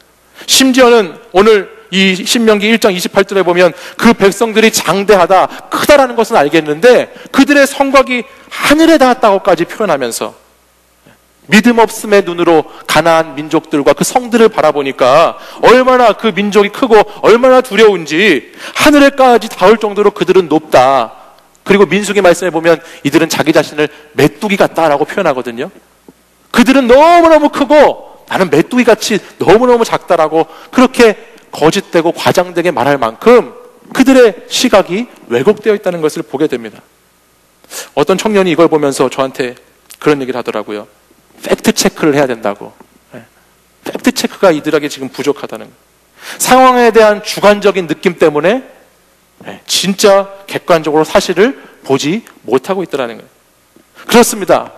심지어는 오늘 이 신명기 1장 28절에 보면 그 백성들이 장대하다, 크다라는 것은 알겠는데 그들의 성곽이 하늘에 닿았다고까지 표현하면서 믿음 없음의 눈으로 가나안 민족들과 그 성들을 바라보니까 얼마나 그 민족이 크고 얼마나 두려운지 하늘에까지 닿을 정도로 그들은 높다. 그리고 민수기 말씀에 보면 이들은 자기 자신을 메뚜기 같다라고 표현하거든요. 그들은 너무너무 크고 나는 메뚜기같이 너무너무 작다라고 그렇게 거짓되고 과장되게 말할 만큼 그들의 시각이 왜곡되어 있다는 것을 보게 됩니다. 어떤 청년이 이걸 보면서 저한테 그런 얘기를 하더라고요. 팩트 체크를 해야 된다고. 팩트 체크가 이들에게 지금 부족하다는 거예요. 상황에 대한 주관적인 느낌 때문에 진짜 객관적으로 사실을 보지 못하고 있더라는 거예요. 그렇습니다.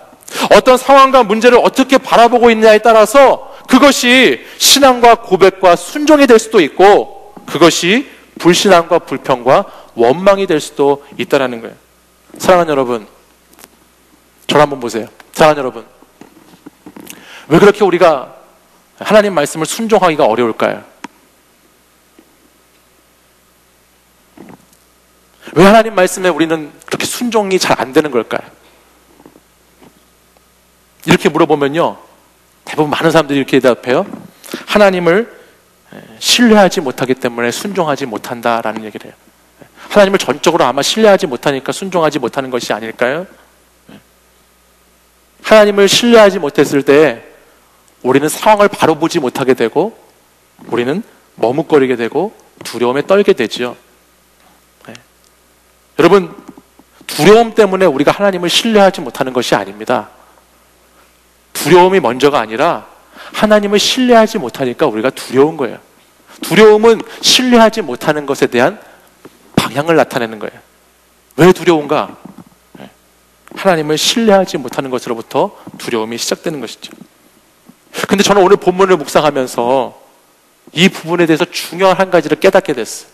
어떤 상황과 문제를 어떻게 바라보고 있느냐에 따라서 그것이 신앙과 고백과 순종이 될 수도 있고 그것이 불신앙과 불평과 원망이 될 수도 있다는 거예요. 사랑하는 여러분, 저를 한번 보세요. 사랑하는 여러분, 왜 그렇게 우리가 하나님 말씀을 순종하기가 어려울까요? 왜 하나님 말씀에 우리는 그렇게 순종이 잘 안 되는 걸까요? 이렇게 물어보면요, 대부분 많은 사람들이 이렇게 대답해요. 하나님을 신뢰하지 못하기 때문에 순종하지 못한다라는 얘기를 해요. 하나님을 전적으로 아마 신뢰하지 못하니까 순종하지 못하는 것이 아닐까요? 하나님을 신뢰하지 못했을 때 우리는 상황을 바로 보지 못하게 되고 우리는 머뭇거리게 되고 두려움에 떨게 되죠. 여러분, 두려움 때문에 우리가 하나님을 신뢰하지 못하는 것이 아닙니다. 두려움이 먼저가 아니라 하나님을 신뢰하지 못하니까 우리가 두려운 거예요. 두려움은 신뢰하지 못하는 것에 대한 방향을 나타내는 거예요. 왜 두려운가? 하나님을 신뢰하지 못하는 것으로부터 두려움이 시작되는 것이죠. 근데 저는 오늘 본문을 묵상하면서 이 부분에 대해서 중요한 한 가지를 깨닫게 됐어요.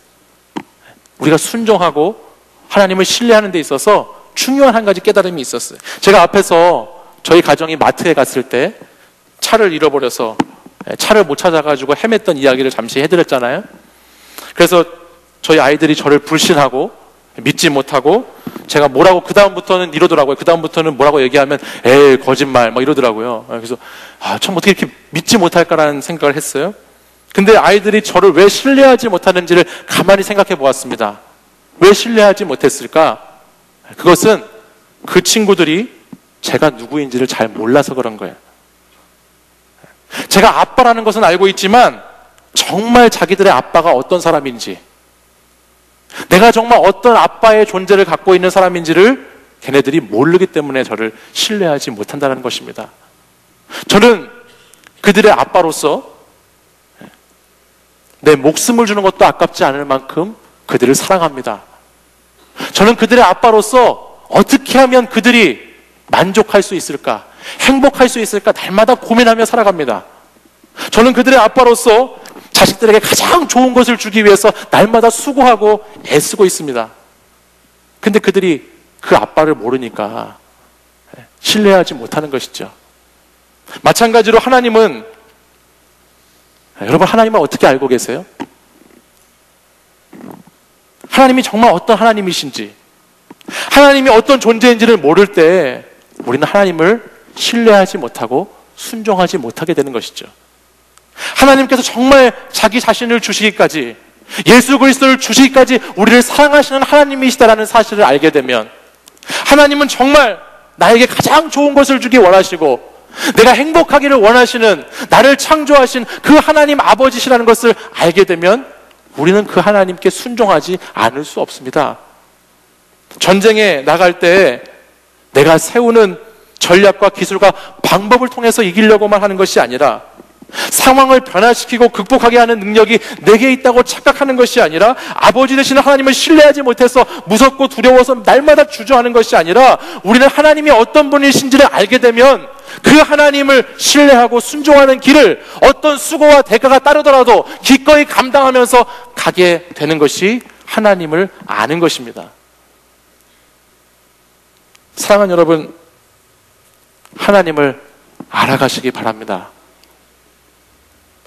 우리가 순종하고 하나님을 신뢰하는 데 있어서 중요한 한 가지 깨달음이 있었어요. 제가 앞에서 저희 가정이 마트에 갔을 때 차를 잃어버려서 차를 못 찾아가지고 헤맸던 이야기를 잠시 해드렸잖아요. 그래서 저희 아이들이 저를 불신하고 믿지 못하고 제가 뭐라고 그다음부터는 이러더라고요. 그다음부터는 뭐라고 얘기하면 에이 거짓말 막 이러더라고요. 그래서 참 어떻게 이렇게 믿지 못할까라는 생각을 했어요. 근데 아이들이 저를 왜 신뢰하지 못하는지를 가만히 생각해 보았습니다. 왜 신뢰하지 못했을까? 그것은 그 친구들이 제가 누구인지를 잘 몰라서 그런 거예요. 제가 아빠라는 것은 알고 있지만 정말 자기들의 아빠가 어떤 사람인지, 내가 정말 어떤 아빠의 존재를 갖고 있는 사람인지를 걔네들이 모르기 때문에 저를 신뢰하지 못한다는 것입니다. 저는 그들의 아빠로서 내 목숨을 주는 것도 아깝지 않을 만큼 그들을 사랑합니다. 저는 그들의 아빠로서 어떻게 하면 그들이 만족할 수 있을까, 행복할 수 있을까 날마다 고민하며 살아갑니다. 저는 그들의 아빠로서 자식들에게 가장 좋은 것을 주기 위해서 날마다 수고하고 애쓰고 있습니다. 근데 그들이 그 아빠를 모르니까 신뢰하지 못하는 것이죠. 마찬가지로 하나님은, 여러분 하나님을 어떻게 알고 계세요? 하나님이 정말 어떤 하나님이신지, 하나님이 어떤 존재인지를 모를 때 우리는 하나님을 신뢰하지 못하고 순종하지 못하게 되는 것이죠. 하나님께서 정말 자기 자신을 주시기까지, 예수 그리스도를 주시기까지 우리를 사랑하시는 하나님이시다라는 사실을 알게 되면, 하나님은 정말 나에게 가장 좋은 것을 주기 원하시고 내가 행복하기를 원하시는, 나를 창조하신 그 하나님 아버지시라는 것을 알게 되면 우리는 그 하나님께 순종하지 않을 수 없습니다. 전쟁에 나갈 때 내가 세우는 전략과 기술과 방법을 통해서 이기려고만 하는 것이 아니라, 상황을 변화시키고 극복하게 하는 능력이 내게 있다고 착각하는 것이 아니라, 아버지 되시는 하나님을 신뢰하지 못해서 무섭고 두려워서 날마다 주저하는 것이 아니라, 우리는 하나님이 어떤 분이신지를 알게 되면 그 하나님을 신뢰하고 순종하는 길을 어떤 수고와 대가가 따르더라도 기꺼이 감당하면서 가게 되는 것이 하나님을 아는 것입니다. 사랑하는 여러분, 하나님을 알아가시기 바랍니다.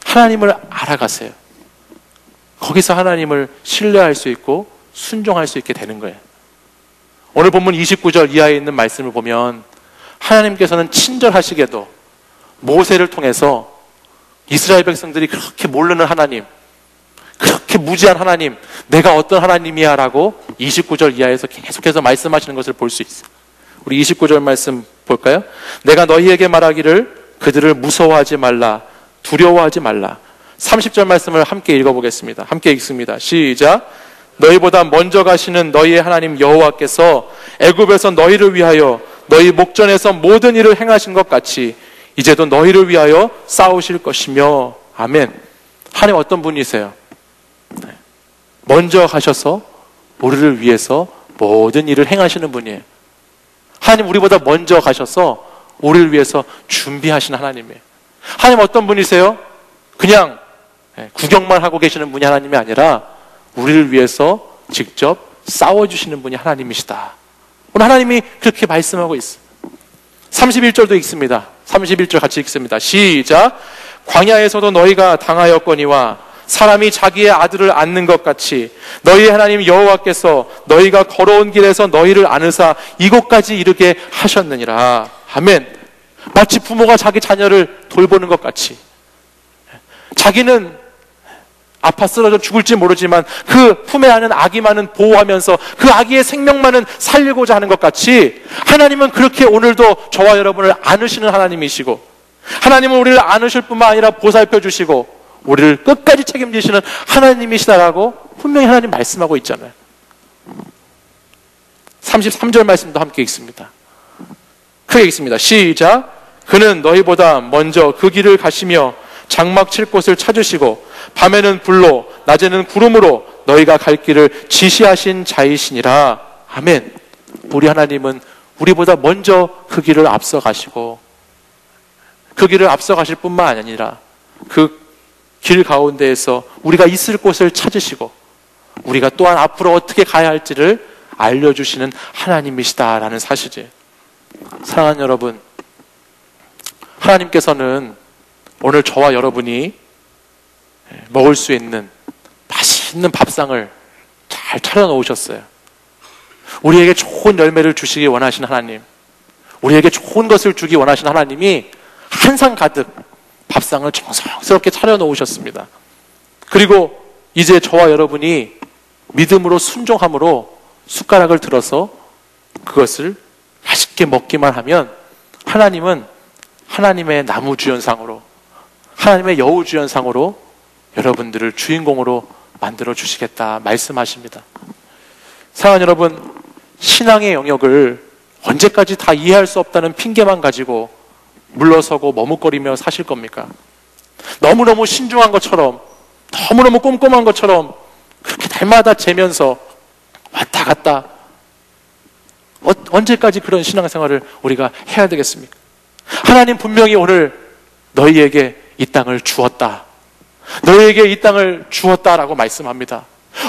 하나님을 알아가세요. 거기서 하나님을 신뢰할 수 있고 순종할 수 있게 되는 거예요. 오늘 본문 29절 이하에 있는 말씀을 보면 하나님께서는 친절하시게도 모세를 통해서 이스라엘 백성들이 그렇게 모르는 하나님, 그렇게 무지한 하나님, 내가 어떤 하나님이야 라고 29절 이하에서 계속해서 말씀하시는 것을 볼 수 있어요. 우리 29절 말씀 볼까요? 내가 너희에게 말하기를 그들을 무서워하지 말라, 두려워하지 말라. 30절 말씀을 함께 읽어보겠습니다. 함께 읽습니다. 시작. 너희보다 먼저 가시는 너희의 하나님 여호와께서 애굽에서 너희를 위하여 너희 목전에서 모든 일을 행하신 것 같이 이제도 너희를 위하여 싸우실 것이며. 아멘. 하나님 어떤 분이세요? 먼저 가셔서 우리를 위해서 모든 일을 행하시는 분이에요. 하나님 우리보다 먼저 가셔서 우리를 위해서 준비하시는 하나님이에요. 하나님 어떤 분이세요? 그냥 구경만 하고 계시는 분이 하나님이 아니라 우리를 위해서 직접 싸워주시는 분이 하나님이시다. 오늘 하나님이 그렇게 말씀하고 있어요. 31절도 읽습니다. 31절 같이 읽습니다. 시작. 광야에서도 너희가 당하였거니와 사람이 자기의 아들을 안는 것 같이 너희의 하나님 여호와께서 너희가 걸어온 길에서 너희를 안으사 이곳까지 이르게 하셨느니라. 아멘. 마치 부모가 자기 자녀를 돌보는 것 같이, 자기는 아파 쓰러져 죽을지 모르지만 그 품에 안은 아기만은 보호하면서 그 아기의 생명만은 살리고자 하는 것 같이 하나님은 그렇게 오늘도 저와 여러분을 안으시는 하나님이시고, 하나님은 우리를 안으실 뿐만 아니라 보살펴 주시고 우리를 끝까지 책임지시는 하나님이시다라고 분명히 하나님 말씀하고 있잖아요. 33절 말씀도 함께 읽습니다. 크게 읽습니다. 시작. 그는 너희보다 먼저 그 길을 가시며 장막 칠 곳을 찾으시고 밤에는 불로 낮에는 구름으로 너희가 갈 길을 지시하신 자이시니라. 아멘. 우리 하나님은 우리보다 먼저 그 길을 앞서 가시고 그 길을 앞서 가실 뿐만 아니라 그 길 가운데에서 우리가 있을 곳을 찾으시고 우리가 또한 앞으로 어떻게 가야 할지를 알려주시는 하나님이시다라는 사실이에요. 사랑하는 여러분, 하나님께서는 오늘 저와 여러분이 먹을 수 있는 맛있는 밥상을 잘 차려놓으셨어요. 우리에게 좋은 열매를 주시기 원하시는 하나님, 우리에게 좋은 것을 주기 원하시는 하나님이 한 상 가득 밥상을 정성스럽게 차려놓으셨습니다. 그리고 이제 저와 여러분이 믿음으로 순종함으로 숟가락을 들어서 그것을 맛있게 먹기만 하면 하나님은 하나님의 나무주연상으로, 하나님의 여우주연상으로 여러분들을 주인공으로 만들어 주시겠다 말씀하십니다. 사랑하는 여러분, 신앙의 영역을 언제까지 다 이해할 수 없다는 핑계만 가지고 물러서고 머뭇거리며 사실 겁니까? 너무너무 신중한 것처럼, 너무너무 꼼꼼한 것처럼 그렇게 날마다 재면서 왔다 갔다 언제까지 그런 신앙생활을 우리가 해야 되겠습니까? 하나님 분명히 오늘 너희에게 이 땅을 주었다, 너희에게 이 땅을 주었다라고 말씀합니다.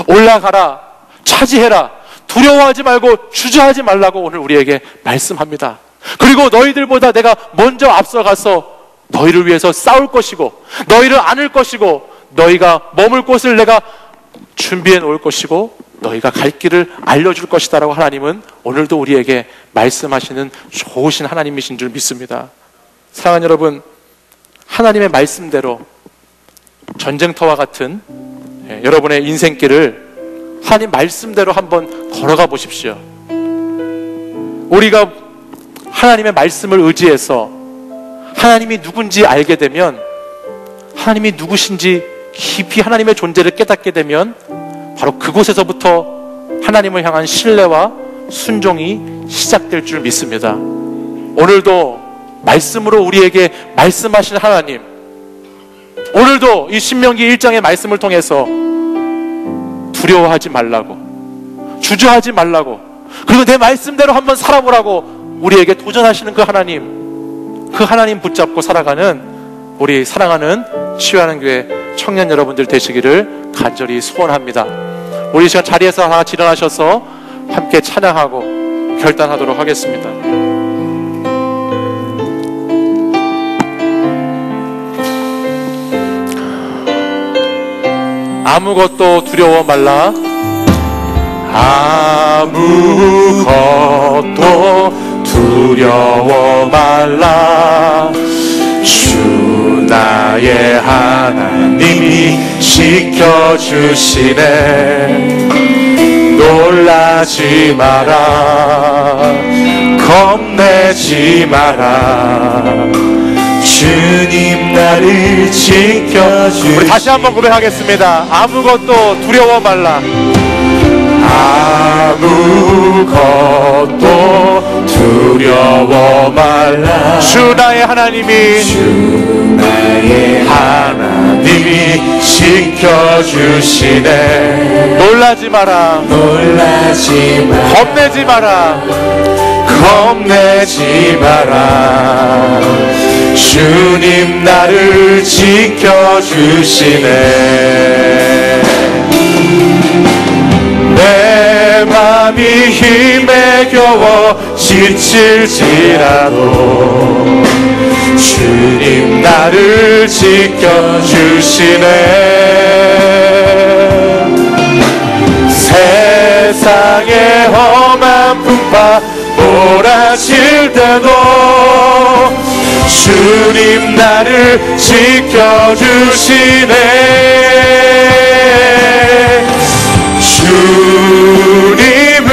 올라가라, 차지해라, 두려워하지 말고 주저하지 말라고 오늘 우리에게 말씀합니다. 그리고 너희들보다 내가 먼저 앞서가서 너희를 위해서 싸울 것이고 너희를 안을 것이고 너희가 머물 곳을 내가 준비해 놓을 것이고 너희가 갈 길을 알려줄 것이다라고 하나님은 오늘도 우리에게 말씀하시는 좋으신 하나님이신 줄 믿습니다. 사랑하는 여러분, 하나님의 말씀대로 전쟁터와 같은 여러분의 인생길을 하나님 말씀대로 한번 걸어가 보십시오. 우리가 하나님의 말씀을 의지해서 하나님이 누군지 알게 되면, 하나님이 누구신지 깊이 하나님의 존재를 깨닫게 되면 바로 그곳에서부터 하나님을 향한 신뢰와 순종이 시작될 줄 믿습니다. 오늘도 말씀으로 우리에게 말씀하신 하나님, 오늘도 이 신명기 1장의 말씀을 통해서 두려워하지 말라고, 주저하지 말라고, 그리고 내 말씀대로 한번 살아보라고 우리에게 도전하시는 그 하나님 붙잡고 살아가는 우리 사랑하는 치유하는 교회 청년 여러분들 되시기를 간절히 소원합니다. 우리 시간 자리에서 다 같이 일어나셔서 함께 찬양하고 결단하도록 하겠습니다. 아무것도 두려워 말라. 아무것도 두려워 말라. 주 나의 하나님이 지켜주시네. 놀라지 마라, 겁내지 마라. 주님 나를 지켜주시네. 우리 다시 한번 고백하겠습니다. 아무것도 두려워 말라. 아무것도 두려워 말라. 주 나의 하나님이 주 나의 하나님이 지켜주시네. 놀라지 마라. 놀라지 마라. 겁내지 마라. 겁내지 마라. 주님 나를 지켜주시네. 내 맘이 힘에 겨워 지칠지라도 주님 나를 지켜주시네. 세상의 험한 풍파 몰아칠 때도 주님 나를 지켜주시네. 주님은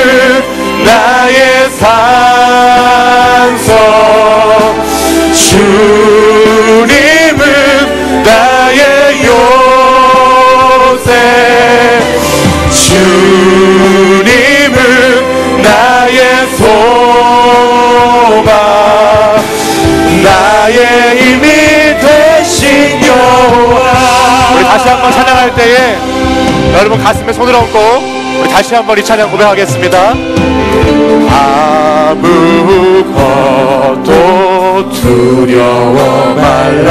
나의 산소, 주님은 나의 요새, 주님은 나의 소망, 나의 힘이 되신 여호와. 우리 다시 한번 찬양할 때에 여러분 가슴에 손을 얹고 우리 다시 한번 이 찬양 고백하겠습니다. 아무것도 두려워 말라.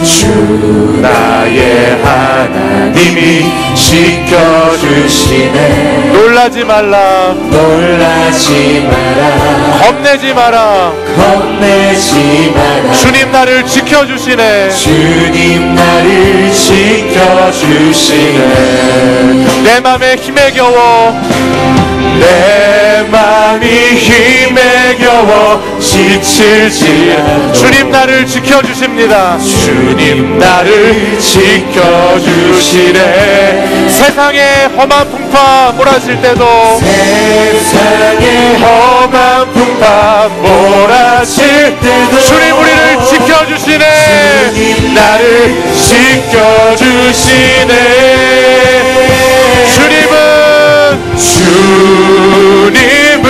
주 나의 하나님이 지켜주시네. 놀라지 말라. 놀라지 마라. 겁내지 마라. 겁내지 마라. 주님 나를 지켜주시네. 주님 나를 지켜주시네. 내 맘에 힘에 겨워, 내 맘이 힘에 겨워 지칠지라도 주님 나를 지켜주십니다. 주님 나를 지켜주시네. 세상의 험한 풍파 몰아칠 때도, 세상의 험한 풍파 몰아칠 때도 주님 우리를 지켜주시네. 주님 나를 지켜주시네. 주님은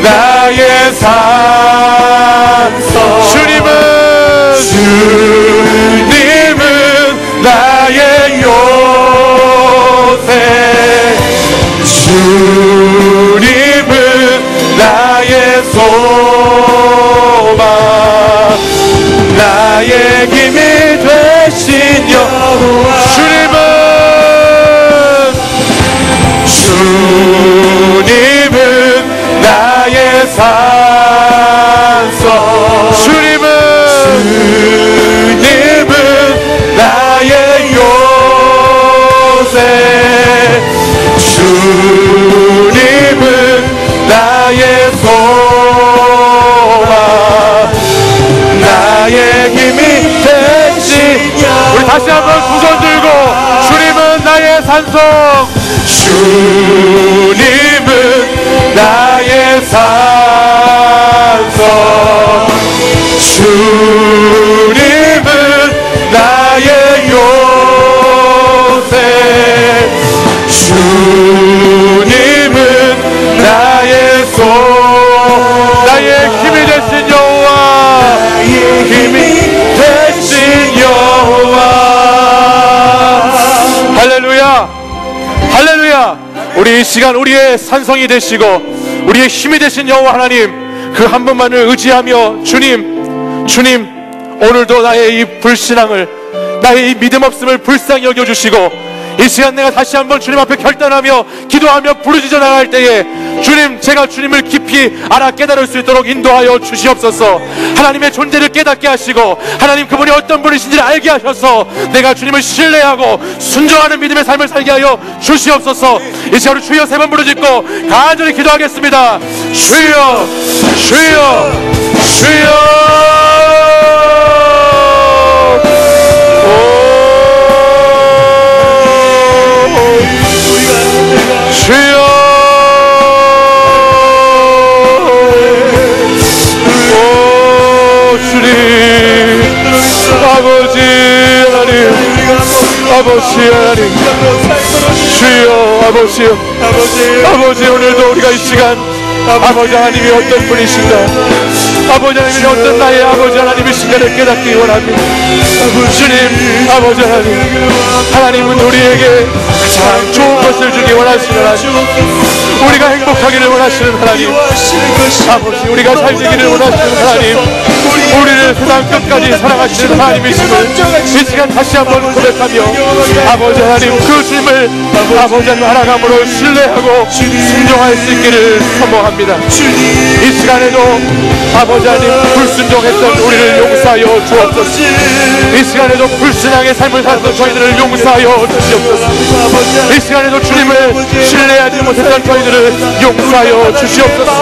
나의 산소, 주님은 나의 요새, 주님은 나의 소망, 나의 힘이 되신 여호와. 주님은 나의 산소, 주님은 나의 요새, 주님은 나의 소망, 나의 힘이 되신 여호와. 우리 다시 한번 두 손 들고 주님은 나의 산소, 주님은 나의 산소, 주님은 나의 요새, 주님은 나의 나의 힘이 되신 여호와, 나의 힘이 되신 여호와. 할렐루야, 할렐루야. 우리 이 시간 우리의 산성이 되시고 우리의 힘이 되신 여호와 하나님, 그 한 분만을 의지하며 주님 오늘도 나의 이 불신앙을, 나의 이 믿음 없음을 불쌍히 여겨주시고 이 시간 내가 다시 한번 주님 앞에 결단하며 기도하며 부르짖어 나갈 때에 주님, 제가 주님을 깊이 알아 깨달을 수 있도록 인도하여 주시옵소서. 하나님의 존재를 깨닫게 하시고 하나님 그분이 어떤 분이신지를 알게 하셔서 내가 주님을 신뢰하고 순종하는 믿음의 삶을 살게 하여 주시옵소서. 이 시간 우리 주여 세 번 부르짖고 간절히 기도하겠습니다. 주여, 주여, 주여. 주여, 오 주님, 아버지 하나님, 아버지 하나님, 주여, 아버지요, 아버지 오늘도 우리가 이 시간 아버지 하나님이 어떤 분이신가, 아버지 하나님이 어떤 나의 아버지 하나님이신가를 깨닫기 원합니다. 주님, 아버지 하나님, 하나님은 우리에게 가장 좋은 것을 주기 원하시는 하나님, 우리가 행복하기를 원하시는 하나님, 아버지 우리가 잘 되기를 원하시는 하나님, 우리를 세상 끝까지 사랑하시는 하나님이심을 이 시간 다시 한번 고백하며 아버지 하나님 그 주님을 아버지 하나님 알아감으로 신뢰하고 순종할 수 있기를 소망합니다. 이 시간에도 아버지 하나님 불순종했던 우리를 용서하여 주옵소서. 이 시간에도 불신앙의 삶을 살았던 저희들을 용서하여 주시옵소서. 이 시간에도 주님을 신뢰하지 못했던 저희들을 용서하여 주시옵소서.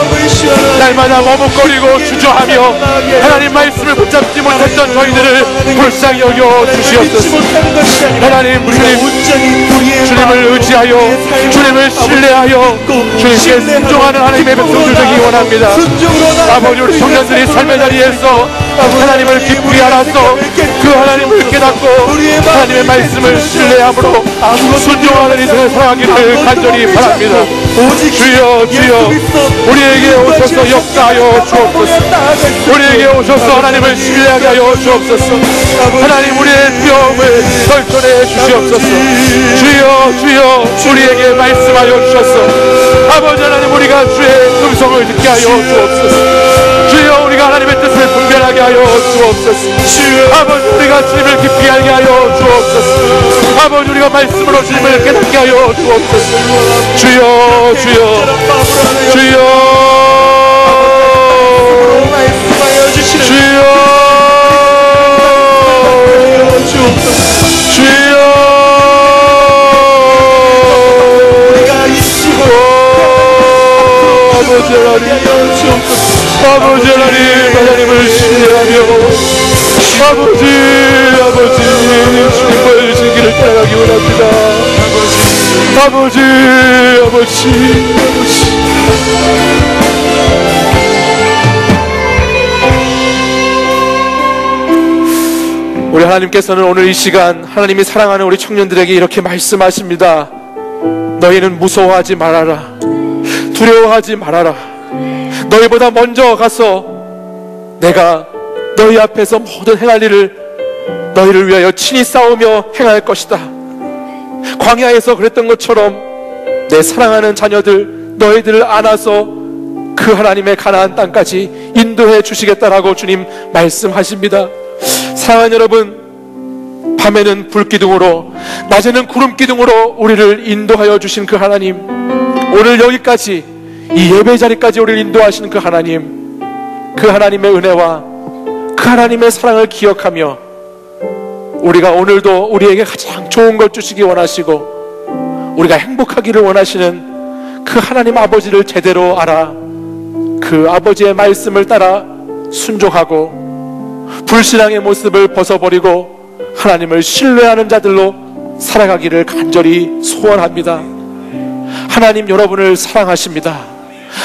날마다 머뭇거리고 주저하며 하나님 말씀을 붙잡지 못했던 저희들을 불쌍히 여겨 주시옵소서. 하나님 주님을 의지하여 주님을 신뢰하여 주님께 순종하는 하나님의 백성들 되기 원합니다. 아버지 우리 청년들이 삶의 자리에서 하나님을 깊이 알아서 그 하나님을 깨닫고 하나님의 말씀을 신뢰함으로 순종하는 인생을 살아가기를 간절히 바랍니다. 주여 주여 우리에게 오셔서 역사하여 주옵소서. 우리에게 오셔서 하나님을 신뢰하게 하여 주옵소서. 하나님 우리의 두려움을 떨쳐내 주시옵소서. 주여 주여 우리에게 말씀하여 주셔서 아버지 하나님 우리가 주의 음성을 듣게 하여 주옵소서. 주여 우리가 하나님의 뜻을 분별하게 하여 주옵소서. 아버지 우리가 주님을 깊이 알게 하여 주옵소서. 아버지 우리가 말씀으로 주님을 깨닫게 하여 주옵소서. 주여 주여 주여 아버지 하나님 하나님을 신뢰하며 아버지 주님과 주신 길을 따라가기 원합니다. 아버지 우리 하나님께서는 오늘 이 시간 하나님이 사랑하는 우리 청년들에게 이렇게 말씀하십니다. 너희는 무서워하지 말아라. 두려워하지 말아라. 너희보다 먼저 가서 내가 너희 앞에서 모든 행할 일을 너희를 위하여 친히 싸우며 행할 것이다. 광야에서 그랬던 것처럼 내 사랑하는 자녀들 너희들을 안아서 그 하나님의 가나안 땅까지 인도해 주시겠다라고 주님 말씀하십니다. 사랑하는 여러분, 밤에는 불기둥으로 낮에는 구름기둥으로 우리를 인도하여 주신 그 하나님, 오늘 여기까지 이 예배 자리까지 우리를 인도하시는 그 하나님, 그 하나님의 은혜와 그 하나님의 사랑을 기억하며 우리가 오늘도 우리에게 가장 좋은 걸 주시기 원하시고 우리가 행복하기를 원하시는 그 하나님 아버지를 제대로 알아 그 아버지의 말씀을 따라 순종하고 불신앙의 모습을 벗어버리고 하나님을 신뢰하는 자들로 살아가기를 간절히 소원합니다. 하나님 여러분을 사랑하십니다.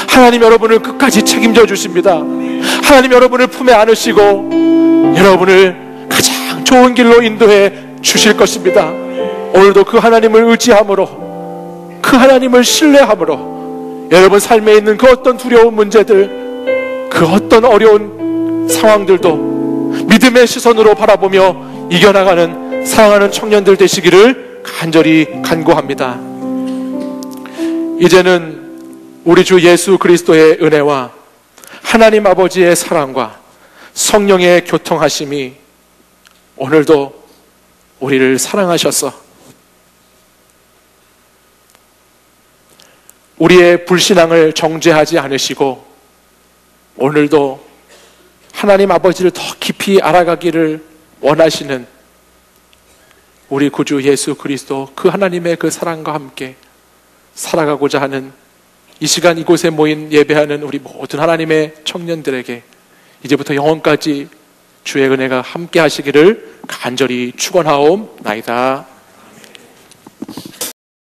하나님 여러분을 끝까지 책임져 주십니다. 하나님 여러분을 품에 안으시고 여러분을 가장 좋은 길로 인도해 주실 것입니다. 오늘도 그 하나님을 의지함으로 그 하나님을 신뢰함으로 여러분 삶에 있는 그 어떤 두려운 문제들, 그 어떤 어려운 상황들도 믿음의 시선으로 바라보며 이겨나가는 사랑하는 청년들 되시기를 간절히 간구합니다. 이제는 우리 주 예수 그리스도의 은혜와 하나님 아버지의 사랑과 성령의 교통하심이 오늘도 우리를 사랑하셔서 우리의 불신앙을 정죄하지 않으시고 오늘도 하나님 아버지를 더 깊이 알아가기를 원하시는 우리 구주 예수 그리스도 그 하나님의 그 사랑과 함께 살아가고자 하는 이 시간 이곳에 모인 예배하는 우리 모든 하나님의 청년들에게 이제부터 영원까지 주의 은혜가 함께 하시기를 간절히 축원하옵나이다.